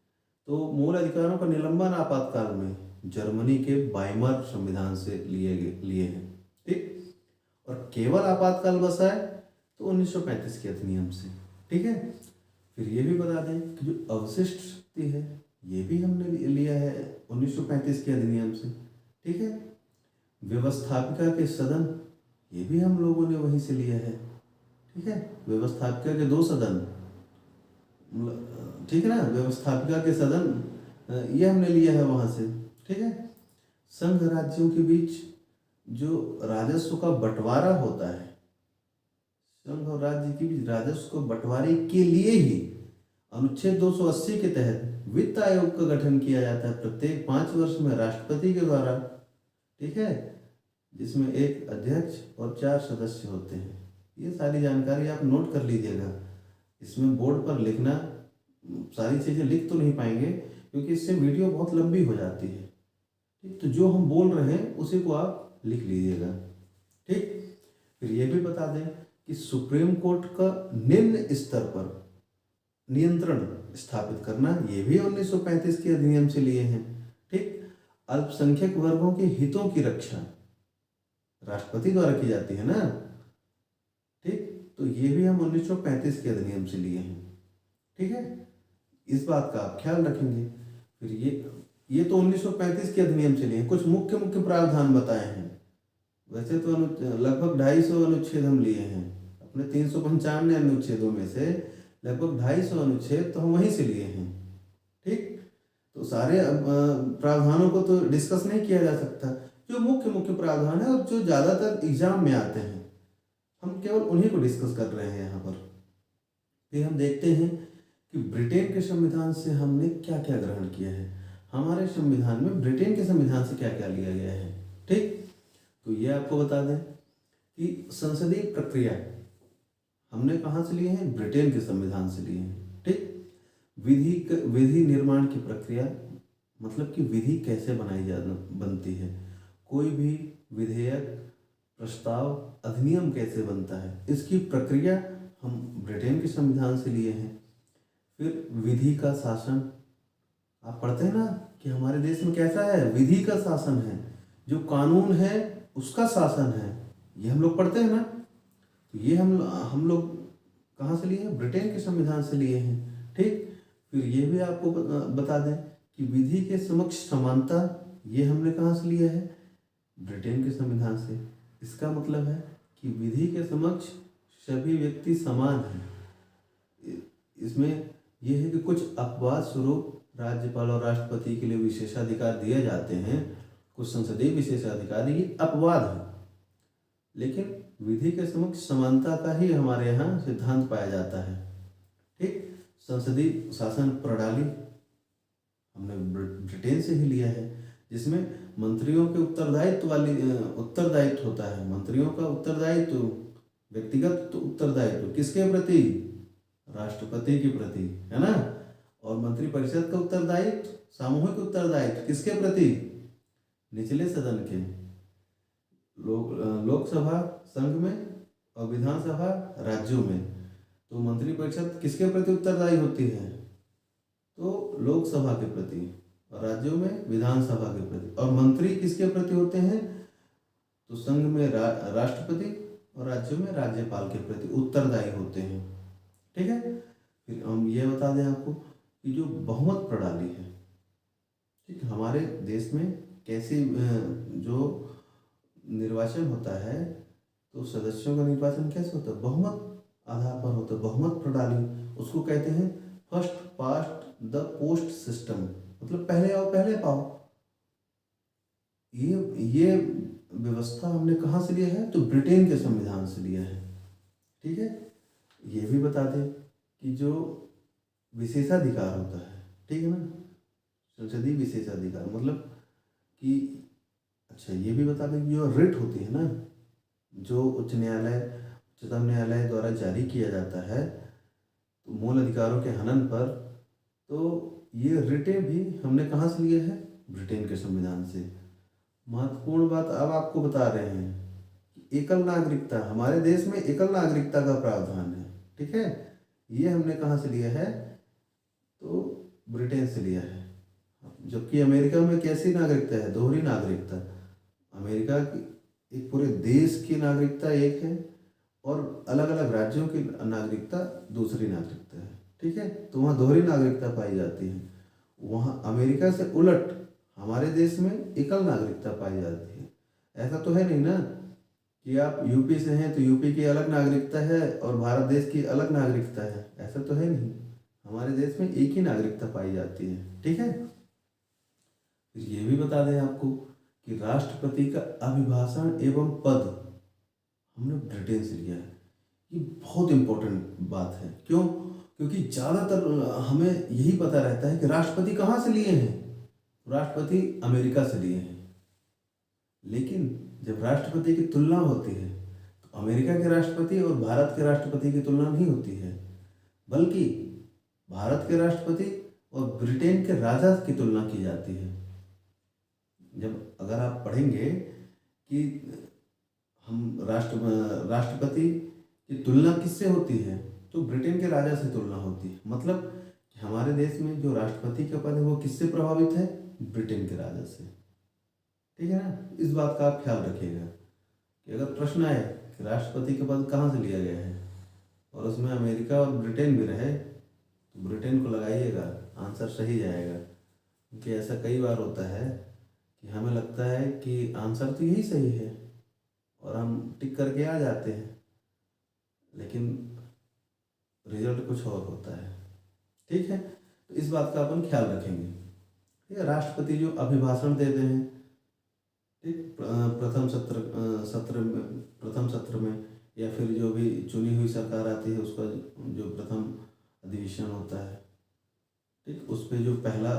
तो मूल अधिकारों का निलंबन आपातकाल में जर्मनी के वाइमर संविधान से लिए हैं। ठीक। और केवल आपातकाल बसा है तो 1935 के अधिनियम से। ठीक है। फिर ये भी बता दें कि जो अवशिष्ट शक्ति है ये भी हमने लिया है 1935 के अधिनियम से। ठीक है। व्यवस्थापिका के सदन, ये भी हम लोगों ने वहीं से लिया है। ठीक है। व्यवस्थापिका के 2 सदन, ठीक है ना, व्यवस्थापिका के सदन ये हमने लिया है वहाँ से। ठीक है। संघ राज्यों के बीच जो राजस्व का बंटवारा होता है, संघ और राज्य के बीच राजस्व को बंटवारे के लिए ही अनुच्छेद 280 के तहत वित्त आयोग का गठन किया जाता है प्रत्येक 5 वर्ष में राष्ट्रपति के द्वारा। ठीक है। जिसमें 1 अध्यक्ष और 4 सदस्य होते हैं। ये सारी जानकारी आप नोट कर लीजिएगा। इसमें बोर्ड पर लिखना, सारी चीज़ें लिख तो नहीं पाएंगे क्योंकि इससे वीडियो बहुत लंबी हो जाती है। ठीक। तो जो हम बोल रहे हैं उसी को आप लिख लीजिएगा। ठीक। फिर ये भी बता दें कि सुप्रीम कोर्ट का निम्न स्तर पर नियंत्रण स्थापित करना, ये भी 1935 के अधिनियम से लिए हैं। ठीक। अल्पसंख्यक वर्गों के हितों की रक्षा राष्ट्रपति द्वारा की जाती है ना। ठीक। तो ये भी हम 1935 के अधिनियम से लिए हैं। ठीक है। इस बात का आप ख्याल रखेंगे। फिर ये तो 1935 के अधिनियम से लिए हैं। कुछ मुख्य मुख्य प्रावधान बताए हैं। वैसे तो लगभग 250 अनुच्छेद हम लिए हैं अपने 395 अनुच्छेदों में से, लगभग 250 अनुच्छेद तो हम वहीं से लिए हैं। ठीक। तो सारे प्रावधानों को तो डिस्कस नहीं किया जा सकता। जो मुख्य मुख्य प्रावधान है और जो ज़्यादातर एग्जाम में आते हैं, हम केवल उन्हीं को डिस्कस कर रहे हैं यहाँ पर। फिर हम देखते हैं कि ब्रिटेन के संविधान से हमने क्या क्या ग्रहण किया है। हमारे संविधान में ब्रिटेन के संविधान से क्या क्या लिया गया है। ठीक। तो ये आपको बता दें कि संसदीय प्रक्रिया हमने कहाँ से लिए हैं, ब्रिटेन के संविधान से लिए हैं। ठीक। विधि निर्माण की प्रक्रिया, मतलब कि विधि कैसे बनती है, कोई भी विधेयक, प्रस्ताव, अधिनियम कैसे बनता है, इसकी प्रक्रिया हम ब्रिटेन के संविधान से लिए हैं। फिर विधि का शासन, आप पढ़ते हैं ना कि हमारे देश में कैसा है, विधि का शासन है, जो कानून है उसका शासन है, ये हम लोग पढ़ते हैं ना। तो ये हम लोग कहाँ से लिए हैं, ब्रिटेन के संविधान से लिए हैं। ठीक। फिर ये भी आपको बता दें कि विधि के समक्ष समानता, ये हमने कहाँ से लिया है, ब्रिटेन के संविधान से। इसका मतलब है कि विधि के समक्ष सभी व्यक्ति समान हैं। इसमें यह है कि कुछ अपवाद स्वरूप राज्यपाल और राष्ट्रपति के लिए विशेषाधिकार दिए जाते हैं, कुछ संसदीय विशेषाधिकार, ये अपवाद है, लेकिन विधि के समक्ष समानता का ही हमारे यहाँ सिद्धांत पाया जाता है। ठीक। संसदीय शासन प्रणाली हमने ब्रिटेन से ही लिया है, जिसमें मंत्रियों के उत्तरदायित्व होता है। मंत्रियों का उत्तरदायित्व, व्यक्तिगत उत्तरदायित्व किसके प्रति, राष्ट्रपति के प्रति, है ना। और मंत्रिपरिषद का उत्तरदायित्व, सामूहिक उत्तरदायित्व किसके प्रति, निचले सदन के, लोकसभा संघ में और विधानसभा राज्यों में। तो मंत्री परिषद किसके प्रति उत्तरदायी होती है? तो लोकसभा के प्रति, और राज्यों में विधानसभा के प्रति। और मंत्री किसके प्रति होते हैं? तो संघ में राष्ट्रपति और राज्यों में राज्यपाल के प्रति उत्तरदायी होते हैं। ठीक है। फिर हम ये बता दें आपको कि जो बहुमत प्रणाली है, ठीक, हमारे देश में कैसी जो निर्वाचन होता है, तो सदस्यों का निर्वाचन कैसे होता है? बहुमत आधार पर होता है, बहुमत प्रणाली। उसको कहते हैं first past the post system, मतलब पहले आओ पहले पाओ। ये व्यवस्था हमने कहाँ से लिया है? तो ब्रिटेन के संविधान से लिया है। ठीक है। ये भी बता दें कि जो विशेषाधिकार होता है, ठीक है ना, संसदीय विशेषाधिकार, मतलब कि अच्छा ये भी बता दें कि जो रिट होती है ना, जो उच्चतम न्यायालय द्वारा जारी किया जाता है तो मूल अधिकारों के हनन पर, तो ये रिटें भी हमने कहाँ से लिए हैं? ब्रिटेन के संविधान से। महत्वपूर्ण बात अब आपको बता रहे हैं कि एकल नागरिकता, हमारे देश में एकल नागरिकता का प्रावधान है। ठीक है। ये हमने कहाँ से लिया है? तो ब्रिटेन से लिया है। जबकि अमेरिका में कैसी नागरिकता है? दोहरी नागरिकता। अमेरिका की एक पूरे देश की नागरिकता एक है और अलग अलग राज्यों की नागरिकता दूसरी नागरिकता है। ठीक है। तो वहाँ दोहरी नागरिकता पाई जाती है। वहाँ अमेरिका से उलट हमारे देश में एकल नागरिकता पाई जाती है। ऐसा तो है नहीं ना कि आप यूपी से हैं तो यूपी की अलग नागरिकता है और भारत देश की अलग नागरिकता है, ऐसा तो है नहीं। हमारे देश में एक ही नागरिकता पाई जाती है। ठीक है। फिर ये भी बता दें आपको कि राष्ट्रपति का अभिभाषण एवं पद हमने ब्रिटेन से लिया है। ये बहुत इंपॉर्टेंट बात है। क्यों? क्योंकि ज़्यादातर हमें यही पता रहता है कि राष्ट्रपति कहाँ से लिए हैं। राष्ट्रपति अमेरिका से लिए हैं, लेकिन जब राष्ट्रपति की तुलना होती है तो अमेरिका के राष्ट्रपति और भारत के राष्ट्रपति की तुलना नहीं होती है, बल्कि भारत के राष्ट्रपति और ब्रिटेन के राजा की तुलना की जाती है। जब अगर आप पढ़ेंगे कि हम राष्ट्रपति की तुलना किससे होती है, तो ब्रिटेन के राजा से तुलना होती है। मतलब कि हमारे देश में जो राष्ट्रपति का पद है वो किससे प्रभावित है? ब्रिटेन के राजा से। ठीक है ना। इस बात का आप ख्याल रखिएगा कि अगर प्रश्न आए कि राष्ट्रपति का पद कहाँ से लिया गया है और उसमें अमेरिका और ब्रिटेन भी रहे, तो ब्रिटेन को लगाइएगा, आंसर सही जाएगा। क्योंकि ऐसा कई बार होता है कि हमें लगता है कि आंसर तो यही सही है और हम टिक करके आ जाते हैं, लेकिन रिजल्ट कुछ और होता है। ठीक है। तो इस बात का अपन ख्याल रखेंगे। ठीक है। राष्ट्रपति जो अभिभाषण देते हैं, ठीक, प्रथम सत्र में या फिर जो भी चुनी हुई सरकार आती है उसका जो प्रथम अधिवेशन होता है, ठीक, उस पर जो पहला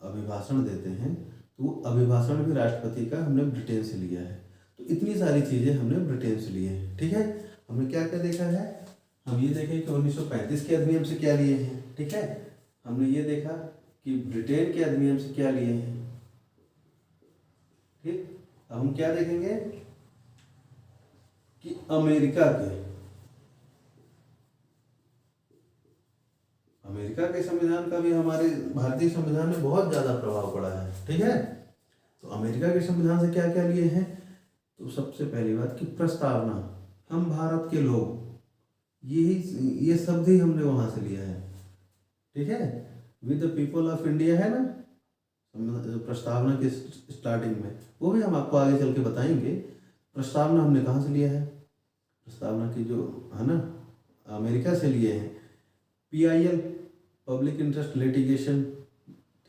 अभिभाषण देते हैं, तो वो अभिभाषण भी राष्ट्रपति का हमने ब्रिटेन से लिया है। तो इतनी सारी चीज़ें हमने ब्रिटेन से लिए हैं। ठीक है। हमने क्या क्या देखा है? हम ये देखें कि 1935 के अधिनियम से क्या लिए हैं। ठीक है। हमने ये देखा कि ब्रिटेन के अधिनियम से क्या लिए हैं। ठीक। अब हम क्या देखेंगे कि अमेरिका के संविधान का भी हमारे भारतीय संविधान में बहुत ज़्यादा प्रभाव पड़ा है। ठीक है। तो अमेरिका के संविधान से क्या क्या लिए हैं? तो सबसे पहली बात कि प्रस्तावना, हम भारत के लोग, ये शब्द ही हमने वहाँ से लिया है। ठीक है। With the people of India है ना प्रस्तावना के स्टार्टिंग में, वो भी हम आपको आगे चल के बताएंगे। प्रस्तावना हमने कहाँ से लिया है? प्रस्तावना की जो है ना अमेरिका से लिए हैं। PIL, पब्लिक इंटरेस्ट लिटिगेशन,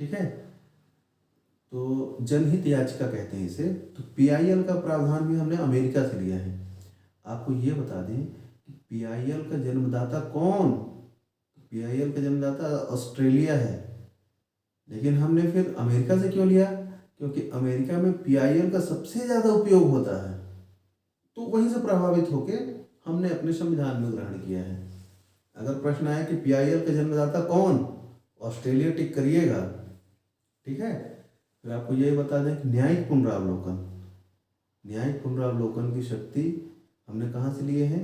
ठीक है, तो जनहित याचिका कहते हैं इसे। तो PIL का प्रावधान भी हमने अमेरिका से लिया है। आपको ये बता दें कि PIL का जन्मदाता कौन? PIL का जन्मदाता ऑस्ट्रेलिया है, लेकिन हमने फिर अमेरिका से क्यों लिया? क्योंकि अमेरिका में PIL का सबसे ज़्यादा उपयोग होता है, तो वहीं से प्रभावित होकर हमने अपने संविधान में ग्रहण किया है। अगर प्रश्न आए कि PIL का जन्मदाता कौन, ऑस्ट्रेलिया टिक करिएगा। ठीक है। फिर आपको यही बता दें कि न्यायिक पुनरावलोकन की शक्ति हमने कहाँ से लिए हैं?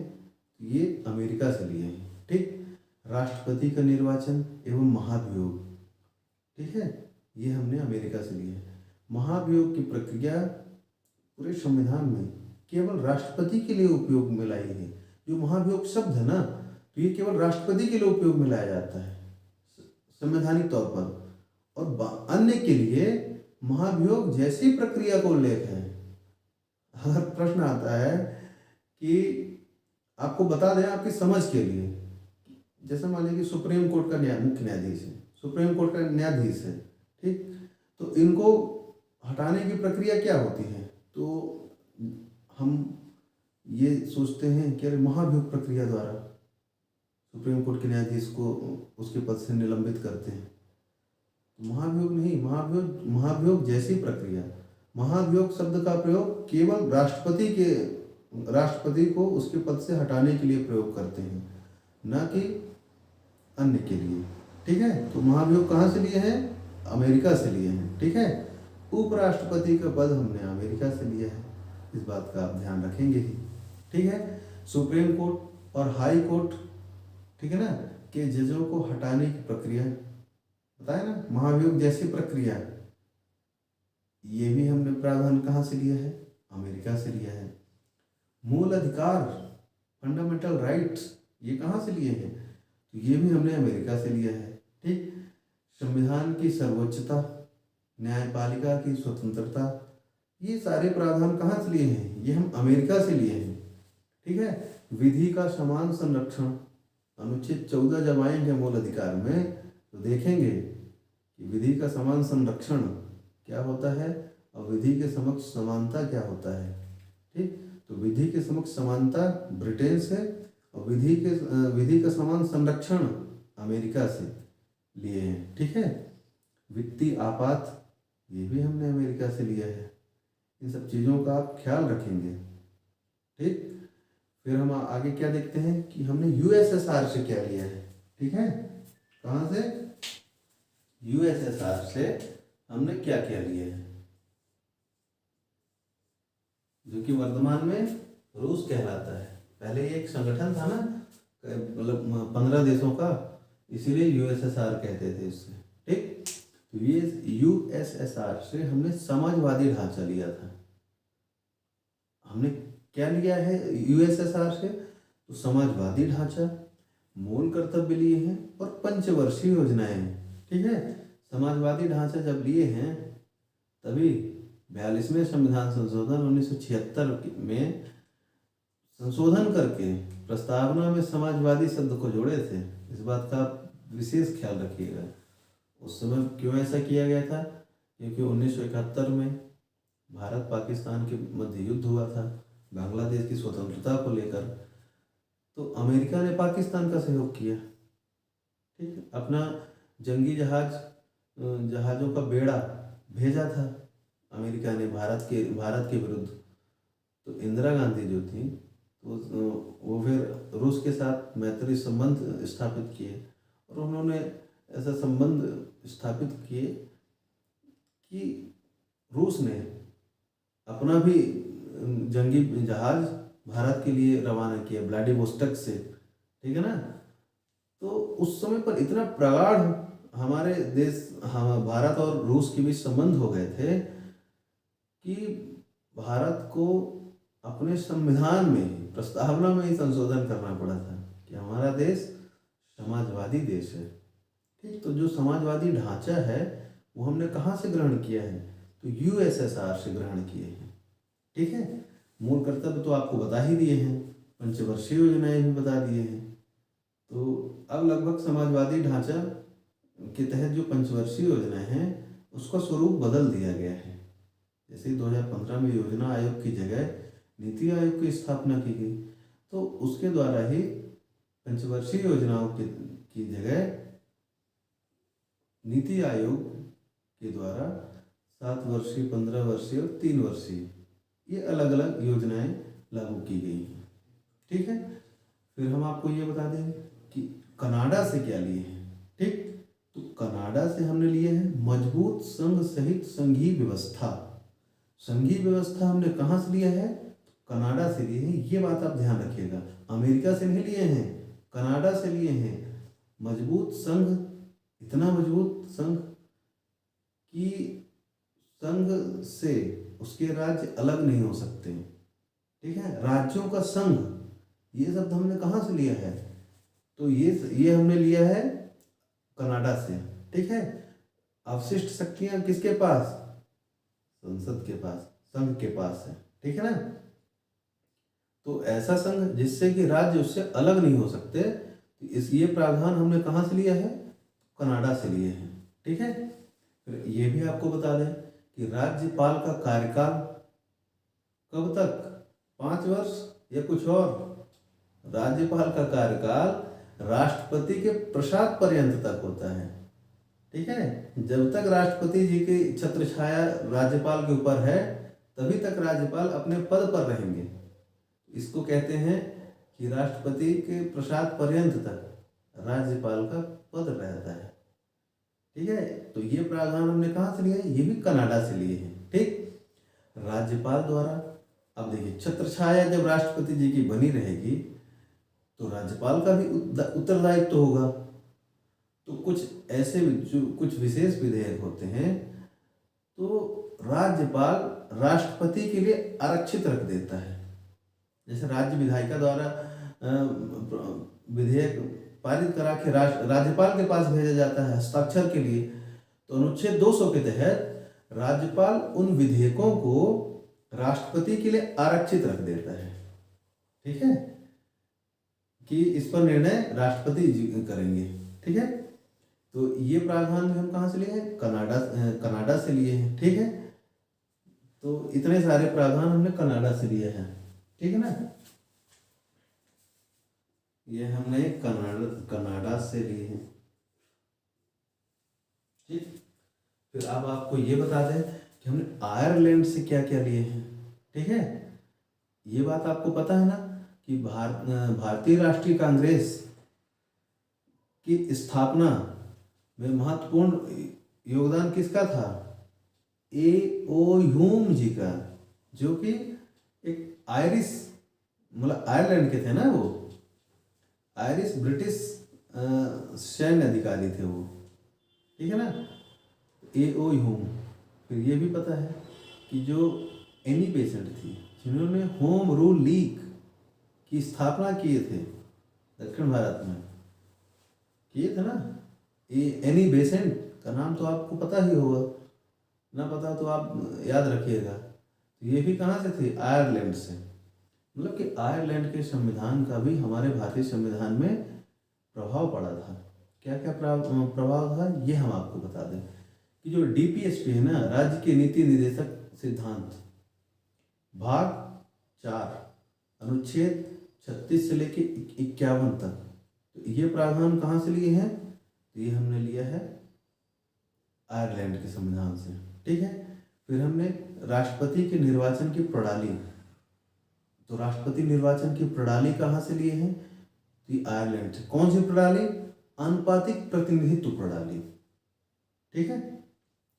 ये अमेरिका से लिए हैं। ठीक। राष्ट्रपति का निर्वाचन एवं महाभियोग, ठीक है, ये हमने अमेरिका से लिया है। महाभियोग की प्रक्रिया पूरे संविधान में केवल राष्ट्रपति के लिए उपयोग में लाई है। जो महाभियोग शब्द है ना, तो ये केवल राष्ट्रपति के लिए उपयोग में लाया जाता है संवैधानिक तौर पर, और अन्य के लिए महाभियोग जैसी प्रक्रिया का उल्लेख है। अगर प्रश्न आता है कि आपको बता दें आपकी समझ के लिए, जैसे मान लीजिए कि सुप्रीम कोर्ट का मुख्य न्यायाधीश है, सुप्रीम कोर्ट का न्यायाधीश है, ठीक, तो इनको हटाने की प्रक्रिया क्या होती है? तो हम ये सोचते हैं कि अरे महाभियोग प्रक्रिया द्वारा सुप्रीम कोर्ट के न्यायाधीश को उसके पद से निलंबित करते हैं। महाभियोग नहीं, महाभियोग जैसी प्रक्रिया। महाभियोग शब्द का प्रयोग केवल राष्ट्रपति को उसके पद से हटाने के लिए प्रयोग करते हैं, ना कि अन्य के लिए, ठीक है। तो महाभियोग कहाँ से लिए हैं? अमेरिका से लिए हैं, ठीक है। उपराष्ट्रपति का पद हमने अमेरिका से लिया है, इस बात का आप ध्यान रखेंगे ही, ठीक है। सुप्रीम कोर्ट और हाई कोर्ट, ठीक है ना, के जजों को हटाने की प्रक्रिया बताया ना, महाभियोग जैसी प्रक्रिया, ये भी हमने प्रावधान कहाँ से लिया है? अमेरिका से लिया है। मूल अधिकार, फंडामेंटल राइट्स, ये कहाँ से लिए हैं? तो ये भी हमने अमेरिका से लिया है, ठीक। संविधान की सर्वोच्चता, न्यायपालिका की स्वतंत्रता, ये सारे प्रावधान कहाँ से लिए हैं? ये हम अमेरिका से लिए हैं, ठीक है। विधि का समान संरक्षण, अनुच्छेद 14 जब आएंगे मूल अधिकार में तो देखेंगे कि विधि का समान संरक्षण क्या होता है और विधि के समक्ष समानता क्या होता है, ठीक। तो विधि के समक्ष समानता ब्रिटेन से और विधि का समान संरक्षण अमेरिका से लिए हैं, ठीक है। वित्तीय आपात, ये भी हमने अमेरिका से लिया है। इन सब चीज़ों का आप ख्याल रखेंगे, ठीक। फिर हम आगे क्या देखते हैं कि हमने यूएसएसआर से क्या लिया है, ठीक है। कहाँ से? यूएसएसआर से हमने क्या क्या लिया है, जो कि वर्तमान में रूस कहलाता है। पहले ये एक संगठन था ना, मतलब 15 देशों का, इसीलिए यूएसएसआर कहते थे उससे, ठीक। तो ये यूएसएसआर से हमने समाजवादी ढांचा लिया था। हमने क्या लिया है यूएसएसआर से? तो समाजवादी ढांचा, मूल कर्तव्य लिए हैं और पंचवर्षीय योजनाएं, ठीक है। समाजवादी ढांचा जब लिए हैं तभी 42वें संविधान संशोधन 1976 में संशोधन करके प्रस्तावना में समाजवादी शब्द को जोड़े थे। इस बात का आप विशेष ख्याल रखिएगा। उस समय क्यों ऐसा किया गया था? क्योंकि 1971 में भारत पाकिस्तान के मध्य युद्ध हुआ था बांग्लादेश की स्वतंत्रता को लेकर, तो अमेरिका ने पाकिस्तान का सहयोग किया, ठीक। अपना जंगी जहाज़ों का बेड़ा भेजा था अमेरिका ने भारत के विरुद्ध। तो इंदिरा गांधी जो थी तो वो फिर रूस के साथ मैत्री संबंध स्थापित किए और उन्होंने ऐसा संबंध स्थापित किए कि रूस ने अपना भी जंगी जहाज भारत के लिए रवाना किया व्लादिवोस्टोक से, ठीक है ना। तो उस समय पर इतना प्रगाढ़ हमारे देश भारत और रूस के बीच संबंध हो गए थे कि भारत को अपने संविधान में प्रस्तावना में ही संशोधन करना पड़ा था कि हमारा देश समाजवादी देश है, ठीक। तो जो समाजवादी ढांचा है वो हमने कहाँ से ग्रहण किया है? तो यूएसएसआर से ग्रहण किए हैं, ठीक है। मूल कर्तव्य तो आपको बता ही दिए हैं, पंचवर्षीय योजनाएं भी बता दिए हैं। तो अब लगभग समाजवादी ढांचा के तहत जो पंचवर्षीय योजनाएं हैं उसका स्वरूप बदल दिया गया है। जैसे 2015 में योजना आयोग की जगह नीति आयोग की स्थापना की गई, तो उसके द्वारा ही पंचवर्षीय योजनाओं की जगह नीति आयोग के द्वारा 7 वर्षीय, 15 वर्षीय और 3 वर्षीय ये अलग अलग योजनाएं लागू की गई हैं, ठीक है। फिर हम आपको ये बता दें कि कनाडा से क्या लिए हैं, ठीक। तो कनाडा से हमने लिए हैं मजबूत संघ सहित संघीय व्यवस्था। संघीय व्यवस्था हमने कहाँ से लिया है? कनाडा से लिए हैं। ये बात आप ध्यान रखिएगा, अमेरिका से नहीं लिए हैं, कनाडा से लिए हैं मजबूत संघ, इतना मजबूत संघ कि संघ से उसके राज्य अलग नहीं हो सकते। ठीक है, राज्यों का संघ, ये शब्द हमने कहाँ से लिया है? तो ये हमने लिया है कनाडा से। ठीक है, अवशिष्ट शक्तियां किसके पास? संसद के पास, संघ के पास है। ठीक है ना, तो ऐसा संघ जिससे कि राज्य उससे अलग नहीं हो सकते, तो ये प्रावधान हमने कहाँ से लिया है? कनाडा से लिए हैं। ठीक है, फिर ये भी आपको बता दें कि राज्यपाल का कार्यकाल कब तक? 5 वर्ष या कुछ और? राज्यपाल का कार्यकाल राष्ट्रपति के प्रसाद पर्यंत तक होता है। ठीक है, जब तक राष्ट्रपति जी की छत्र छाया राज्यपाल के ऊपर है, तभी तक राज्यपाल अपने पद पर रहेंगे। इसको कहते हैं कि राष्ट्रपति के प्रसाद पर्यंत तक राज्यपाल का पद रहता है। ठीक है, तो ये प्रावधान हमने कहाँ से लिया है? ये भी कनाडा से लिए हैं। ठीक, राज्यपाल द्वारा, अब देखिए, छत्र छाया जब राष्ट्रपति जी की बनी रहेगी तो राज्यपाल का भी उत्तरदायित्व तो होगा। तो कुछ ऐसे जो कुछ विशेष विधेयक होते हैं तो राज्यपाल राष्ट्रपति के लिए आरक्षित रख देता है। जैसे राज्य विधायिका द्वारा विधेयक पारित करा के राज्यपाल के पास भेजा जाता है हस्ताक्षर के लिए, तो अनुच्छेद 200 के तहत राज्यपाल उन विधेयकों को राष्ट्रपति के लिए आरक्षित रख देता है। ठीक है, कि इस पर निर्णय राष्ट्रपति जी करेंगे। ठीक है, तो ये प्रावधान भी हम कहाँ से लिए हैं? कनाडा से लिए हैं। ठीक है, तो इतने सारे प्रावधान हमने कनाडा से लिए हैं। ठीक है ना, ये हमने कनाडा से लिए हैं। ठीक, फिर अब आपको ये बता दें कि हमने आयरलैंड से क्या क्या लिए हैं। ठीक है, ये बात आपको पता है ना कि भारतीय राष्ट्रीय कांग्रेस की स्थापना में महत्वपूर्ण योगदान किसका था? A.O. ह्यूम जी का, जो कि एक आयरिश, मतलब आयरलैंड के थे ना, वो आयरिश ब्रिटिश सैन्य अधिकारी थे वो। ठीक है ना, A.O. ह्यूम। फिर ये भी पता है कि जो एनी बेसेंट थी, जिन्होंने होम रूल लीग की स्थापना किए थे दक्षिण भारत में, किए थे ना, ये एनी बेसेंट का नाम तो आपको पता ही होगा, ना पता तो आप याद रखिएगा। तो ये भी कहाँ से थे? आयरलैंड से। मतलब कि आयरलैंड के संविधान का भी हमारे भारतीय संविधान में प्रभाव पड़ा था। क्या क्या प्रभाव था, ये हम आपको बता दें कि जो DPSP है ना, राज्य के नीति निर्देशक सिद्धांत, भाग 4 अनुच्छेद 36 से लेके 51 तक, तो ये प्रावधान कहाँ से लिए हैं? तो ये हमने लिया है आयरलैंड के संविधान से। ठीक है, फिर हमने राष्ट्रपति के निर्वाचन की प्रणाली, तो राष्ट्रपति निर्वाचन की प्रणाली कहाँ से लिए हैं? तो आयरलैंड से। कौन सी प्रणाली? आनुपातिक प्रतिनिधित्व प्रणाली। ठीक है,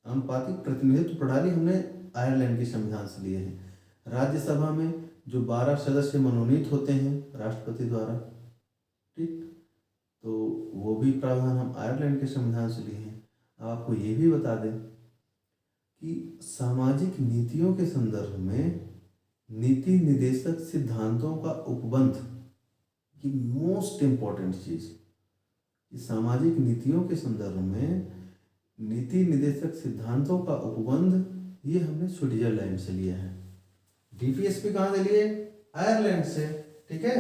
आनुपातिक प्रतिनिधित्व प्रणाली हमने आयरलैंड के संविधान से लिए हैं। राज्यसभा में जो 12 सदस्य मनोनीत होते हैं राष्ट्रपति द्वारा, ठीक, तो वो भी प्रावधान हम आयरलैंड के संविधान से लिए हैं। अब आपको ये भी बता दें कि सामाजिक नीतियों के संदर्भ में नीति निर्देशक सिद्धांतों का उपबंध, की मोस्ट इम्पॉर्टेंट चीज, सामाजिक नीतियों के संदर्भ में नीति निर्देशक सिद्धांतों का उपबंध, ये हमने स्विट्जरलैंड से लिया है। DPSP कहाँ से लिए? आयरलैंड से। ठीक है,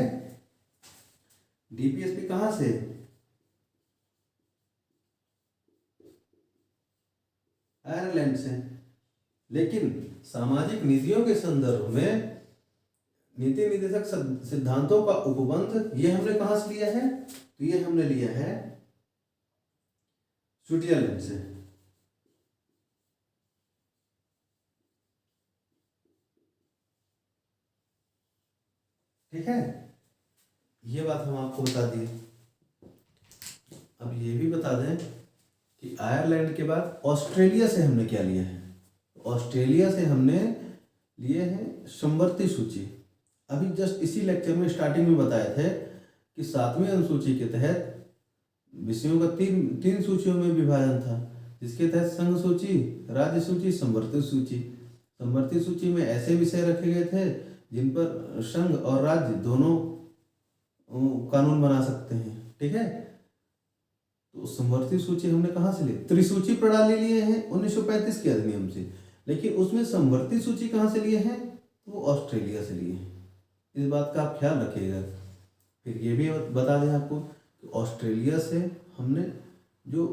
DPSP कहाँ से? आयरलैंड से। लेकिन सामाजिक नीतियों के संदर्भ में नीति निर्देशक सिद्धांतों का उपबंध, ये हमने कहाँ से लिया है? तो ये हमने लिया है स्विट्जरलैंड से। ठीक है, ये बात हम आपको बता दिए। अब ये भी बता दें कि आयरलैंड के बाद ऑस्ट्रेलिया से हमने क्या लिया है? ऑस्ट्रेलिया से हमने लिए हैं समवर्ती सूची। अभी जस्ट इसी लेक्चर में स्टार्टिंग में बताए थे कि 7वीं अनुसूची के तहत विषयों का तीन सूचियों में विभाजन था, जिसके तहत संघ सूची, राज्य सूची, संवर्धित सूची। संवर्धित सूची में ऐसे विषय रखे गए थे जिन पर संघ और राज्य दोनों कानून बना सकते हैं। ठीक है, तो संवर्धित सूची हमने कहाँ से ली? त्रिसूची प्रणाली लिए हैं 1935 के अधिनियम से, लेकिन उसमें संवर्धित सूची कहाँ से लिए हैं? तो वो ऑस्ट्रेलिया से लिए हैं। इस बात का आप ख्याल रखिएगा। फिर ये भी बता दें आपको कि ऑस्ट्रेलिया से हमने जो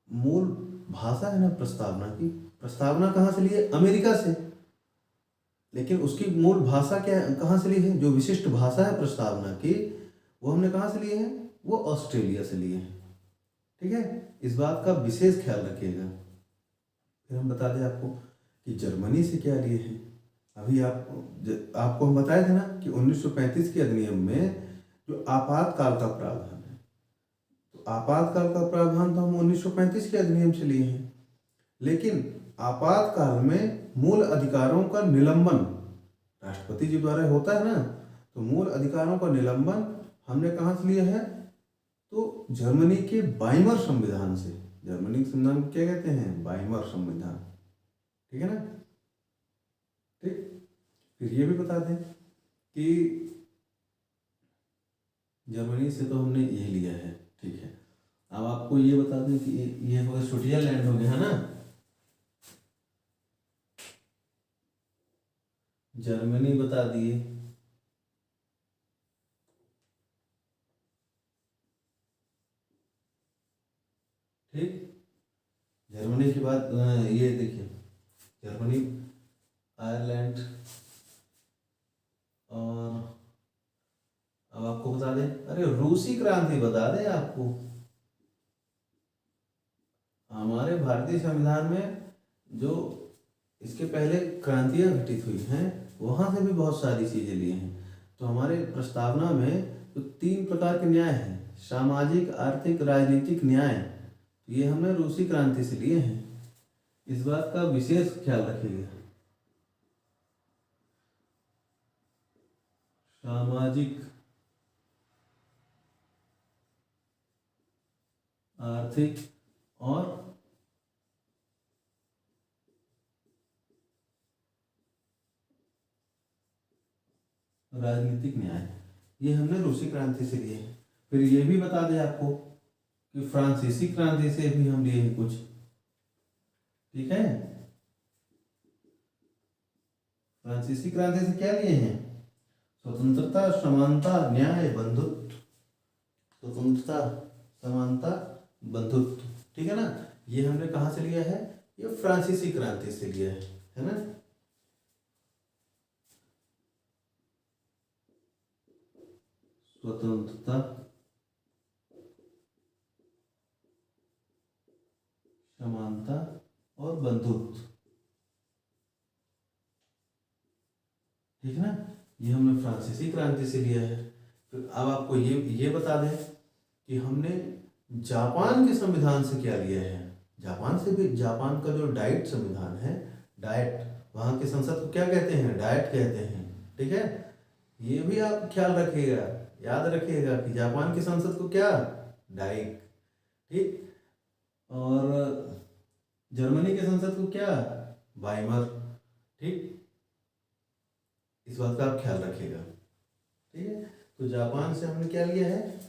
मूल भाषा है ना प्रस्तावना की, प्रस्तावना कहाँ से ली है? अमेरिका से। लेकिन उसकी मूल भाषा क्या कहाँ से ली है? जो विशिष्ट भाषा है प्रस्तावना की, वो हमने कहाँ से लिए हैं? वो ऑस्ट्रेलिया से लिए हैं। ठीक है, इस बात का विशेष ख्याल रखिएगा। फिर हम बता दें आपको कि जर्मनी से क्या लिए हैं। अभी आपको हम बताए थे ना कि 1935 के अधिनियम में जो आपातकाल का प्रावधान है, तो आपातकाल का प्रावधान तो हम 1935 के अधिनियम से लिए हैं। लेकिन आपातकाल में मूल अधिकारों का निलंबन राष्ट्रपति जी द्वारा होता है ना, तो मूल अधिकारों का निलंबन हमने कहाँ से लिया है? तो जर्मनी के वाइमर संविधान से। जर्मनी के संविधान को क्या कहते हैं? वाइमर संविधान। ठीक है ना। ठीक, फिर ये भी बता दें कि जर्मनी से तो हमने ये लिया है। ठीक है, अब आपको ये बता दें कि ये हो गया स्विट्जरलैंड हो गया है ना। जर्मनी बता दिए। ठीक, जर्मनी के बाद ये देखिए, जर्मनी, आयरलैंड, और अब आपको बता दें, अरे रूसी क्रांति बता दें आपको। हमारे भारतीय संविधान में जो इसके पहले क्रांतियां घटित हुई हैं, वहां से भी बहुत सारी चीजें लिए हैं। तो हमारे प्रस्तावना में तो 3 प्रकार के न्याय हैं, सामाजिक, आर्थिक, राजनीतिक न्याय, तो ये हमने रूसी क्रांति से लिए हैं। इस बात का विशेष ख्याल रखिएगा। सामाजिक, आर्थिक और राजनीतिक न्याय, ये हमने रूसी क्रांति से लिए हैं। फिर ये भी बता दें आपको कि फ्रांसीसी क्रांति से भी हम लिए हैं कुछ। ठीक है, फ्रांसीसी क्रांति से क्या लिए हैं? स्वतंत्रता, समानता, न्याय, बंधुत्व। स्वतंत्रता, समानता, बंधुत्व। ठीक है ना, ये हमने कहाँ से लिया है? ये फ्रांसीसी क्रांति से लिया है ना। स्वतंत्रता, समानता और बंधुत्व। ठीक है ना, ये हमने फ्रांसीसी क्रांति से लिया है। फिर अब आपको ये बता दें कि हमने जापान के संविधान से क्या लिया है। जापान से भी, जापान का जो डाइट संविधान है, डाइट, वहाँ के संसद को क्या कहते हैं? डाइट कहते हैं। ठीक है, ये भी आप ख्याल रखिएगा, याद रखिएगा कि जापान की संसद को क्या? डाइट। ठीक, और जर्मनी के संसद को क्या? वाइमर। ठीक, इस बात का आप ख्याल रखिएगा। ठीक है, तो जापान से हमने क्या लिया है?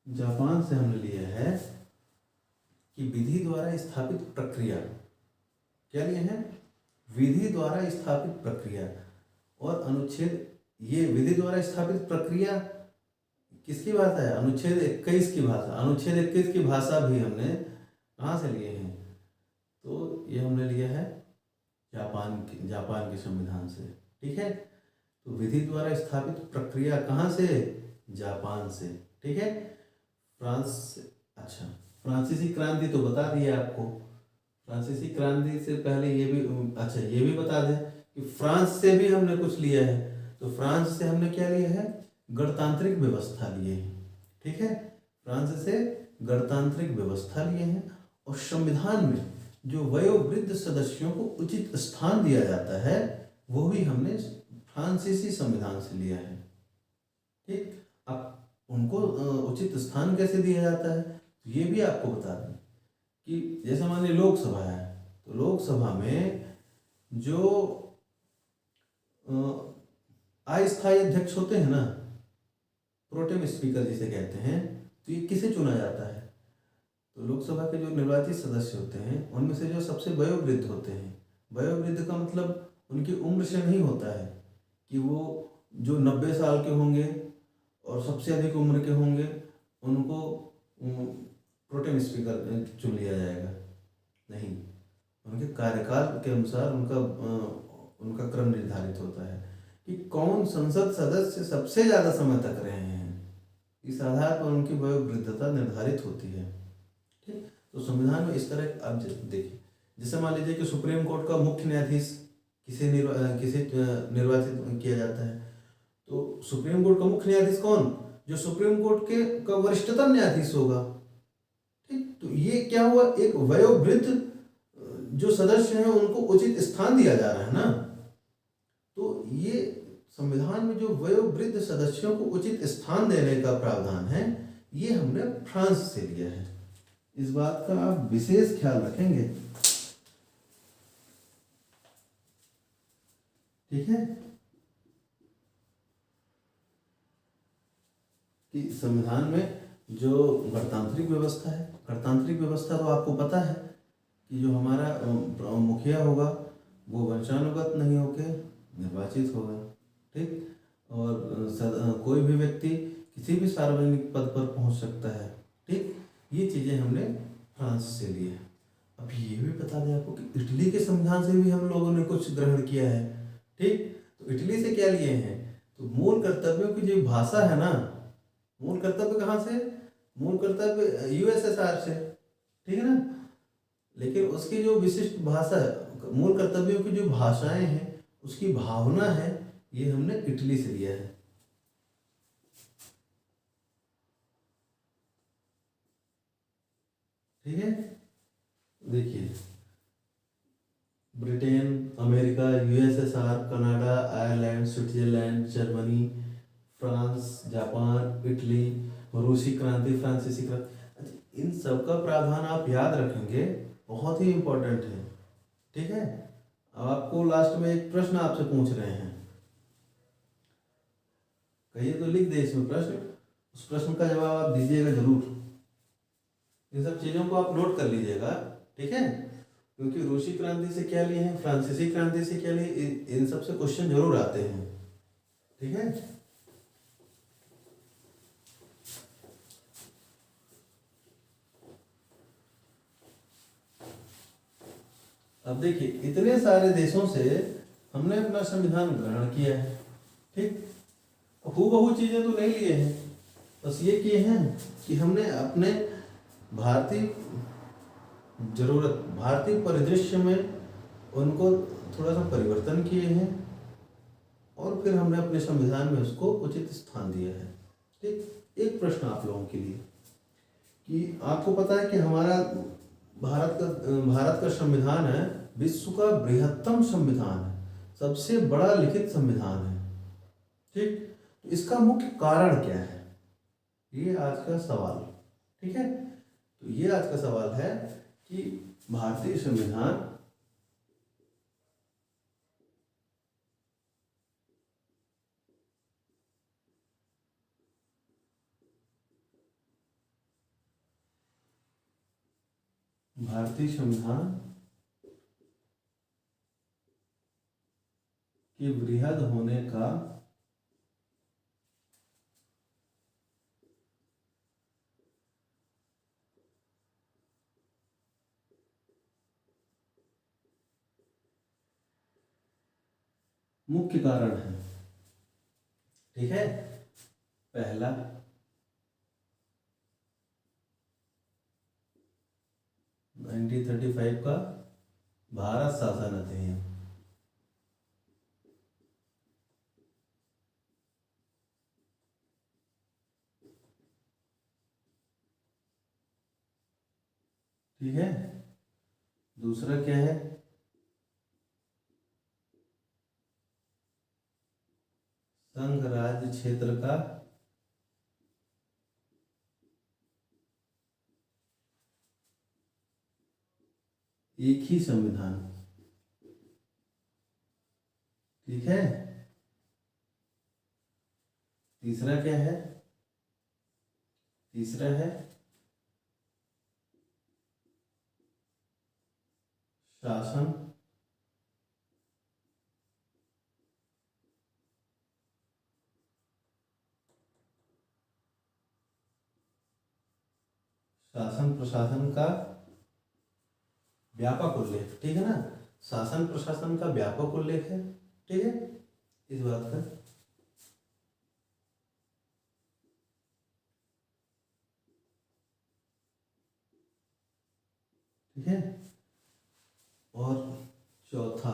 जापान से हमने लिया है कि विधि द्वारा स्थापित प्रक्रिया, क्या लिए हैं? विधि द्वारा स्थापित प्रक्रिया और अनुच्छेद, ये विधि द्वारा स्थापित प्रक्रिया किसकी भाषा है? अनुच्छेद 21 की भाषा। अनुच्छेद 21 की भाषा भी हमने कहाँ से लिए हैं? तो ये हमने लिया है जापान के संविधान से। ठीक है, तो विधि द्वारा स्थापित प्रक्रिया कहाँ से? जापान से। ठीक है, फ्रांस से। अच्छा, फ्रांसीसी क्रांति तो बता दिए आपको। फ्रांसीसी क्रांति से पहले ये भी, अच्छा ये भी बता दें कि फ्रांस से भी हमने कुछ लिया है। तो फ्रांस से हमने क्या लिया है? गणतांत्रिक व्यवस्था लिए हैं। ठीक है, फ्रांस से गणतांत्रिक व्यवस्था लिए हैं। और संविधान में जो वयोवृद्ध सदस्यों को उचित स्थान दिया जाता है, वो भी हमने फ्रांसीसी संविधान से लिया है। ठीक, अब उनको उचित स्थान कैसे दिया जाता है, तो ये भी आपको बता दें कि जैसे मान लीजिए लोकसभा है, तो लोकसभा में जो अस्थायी अध्यक्ष होते हैं ना, प्रोटेम स्पीकर जिसे कहते हैं, तो ये किसे चुना जाता है, तो लोकसभा के जो निर्वाचित सदस्य होते हैं उनमें से जो सबसे वयोवृद्ध होते हैं, वयोवृद्ध का मतलब उनकी उम्र से नहीं होता है कि वो जो 90 साल के होंगे और सबसे अधिक उम्र के होंगे उनको प्रोटेम स्पीकर चुन लिया जाएगा, नहीं, उनके कार्यकाल के अनुसार उनका क्रम निर्धारित होता है कि कौन संसद सदस्य सबसे ज़्यादा समय तक रहे हैं, इस आधार पर उनकी वयोवृद्धता निर्धारित होती है। ठीक, तो संविधान में इस तरह अब देखिए, जैसे मान लीजिए कि सुप्रीम कोर्ट का मुख्य न्यायाधीश किसे निर्वाचित किया जाता है, तो सुप्रीम कोर्ट का मुख्य न्यायाधीश कौन, जो सुप्रीम कोर्ट के का वरिष्ठतम न्यायाधीश होगा। ठीक, तो ये क्या हुआ, एक वयोवृद्ध जो सदस्य हैं उनको उचित स्थान दिया जा रहा है ना, तो ये संविधान में जो वयोवृद्ध सदस्यों को उचित स्थान देने का प्रावधान है, ये हमने फ्रांस से लिया है। इस बात का आप विशेष ख्याल रखेंगे, ठीक है, कि संविधान में जो गणतांत्रिक व्यवस्था है, गणतांत्रिक व्यवस्था तो आपको पता है कि जो हमारा मुखिया होगा वो वंशानुगत नहीं होके निर्वाचित होगा। ठीक, और कोई भी व्यक्ति किसी भी सार्वजनिक पद पर पहुंच सकता है। ठीक, ये चीज़ें हमने फ्रांस से ली है। अब ये भी बता दें आपको कि इटली के संविधान से भी हम लोगों ने कुछ ग्रहण किया है। ठीक, तो इटली से क्या लिए हैं, तो मूल कर्तव्यों की जो भाषा है ना, मूल कर्तव्य कहाँ से, मूल कर्तव्य यूएसएसआर से, ठीक है ना, लेकिन उसकी जो विशिष्ट भाषा है, मूल कर्तव्यों की जो भाषाएं हैं, उसकी भावना है, ये हमने इटली से लिया है। ठीक है, देखिए, Britain, America, USSR, Canada, Ireland, Switzerland, Germany, France, Japan, Italy, रूसी क्रांति, फ्रांसीसी क्रांति, अच्छा, इन सब का प्रावधान आप याद रखेंगे, बहुत ही इंपॉर्टेंट है। ठीक है, अब आपको लास्ट में एक प्रश्न आपसे पूछ रहे हैं, कहिए तो लिख दे इसमें प्रश्न, उस प्रश्न का जवाब आप दीजिएगा जरूर। इन सब चीज़ों को आप नोट कर लीजिएगा, ठीक है, क्योंकि रूसी क्रांति से क्या लिए हैं, फ्रांसीसी क्रांति से क्या लिए, इन सब से क्वेश्चन जरूर आते हैं। ठीक है, अब देखिए, इतने सारे देशों से हमने अपना संविधान ग्रहण किया है। ठीक, हूबहू चीजें तो नहीं लिए हैं, बस ये किए हैं कि हमने अपने भारतीय जरूरत, भारतीय परिदृश्य में उनको थोड़ा सा परिवर्तन किए हैं और फिर हमने अपने संविधान में उसको उचित स्थान दिया है। ठीक, एक प्रश्न आप लोगों के लिए कि आपको पता है कि हमारा भारत का संविधान है विश्व का बृहत्तम संविधान है, सबसे बड़ा लिखित संविधान है। ठीक, तो इसका मुख्य कारण क्या है, ये आज का सवाल। ठीक है, तो ये आज का सवाल है कि भारतीय संविधान के वृहद होने का मुख्य कारण है। ठीक है, पहला, 1935 का भारत शासन अधिनियम। ठीक है, दूसरा क्या है, संघ राज्य क्षेत्र का एक ही संविधान। ठीक है। तीसरा क्या है? तीसरा है शासन शासन प्रशासन का व्यापक उल्लेख। ठीक है ना, शासन प्रशासन का व्यापक उल्लेख है। ठीक है, इस बात का। ठीक है। और चौथा,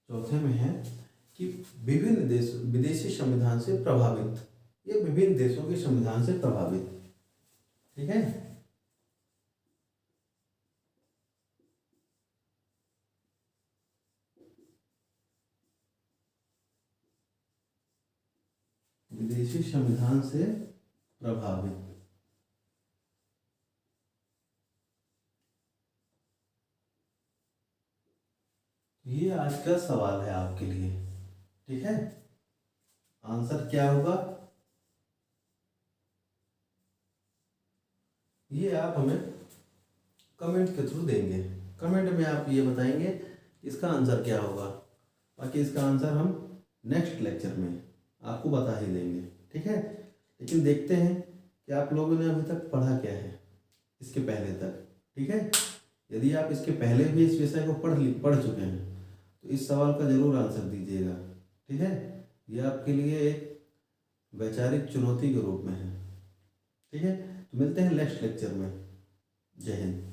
चौथे में है कि विभिन्न देश विदेशी संविधान से प्रभावित, ये विभिन्न देशों के संविधान से प्रभावित। ठीक है। विदेशी संविधान से प्रभावित, ये आज का सवाल है आपके लिए। ठीक है, आंसर क्या होगा ये आप हमें कमेंट के थ्रू देंगे। कमेंट में आप ये बताएंगे इसका आंसर क्या होगा, बाकी इसका आंसर हम नेक्स्ट लेक्चर में आपको बता ही देंगे। ठीक है, लेकिन देखते हैं कि आप लोगों ने अभी तक पढ़ा क्या है इसके पहले तक। ठीक है, यदि आप इसके पहले भी इस विषय को पढ़ चुके हैं तो इस सवाल का जरूर आंसर दीजिएगा। ठीक है, यह आपके लिए एक वैचारिक चुनौती के रूप में है। ठीक है, तो मिलते हैं नेक्स्ट लेक्चर में। जय हिंद।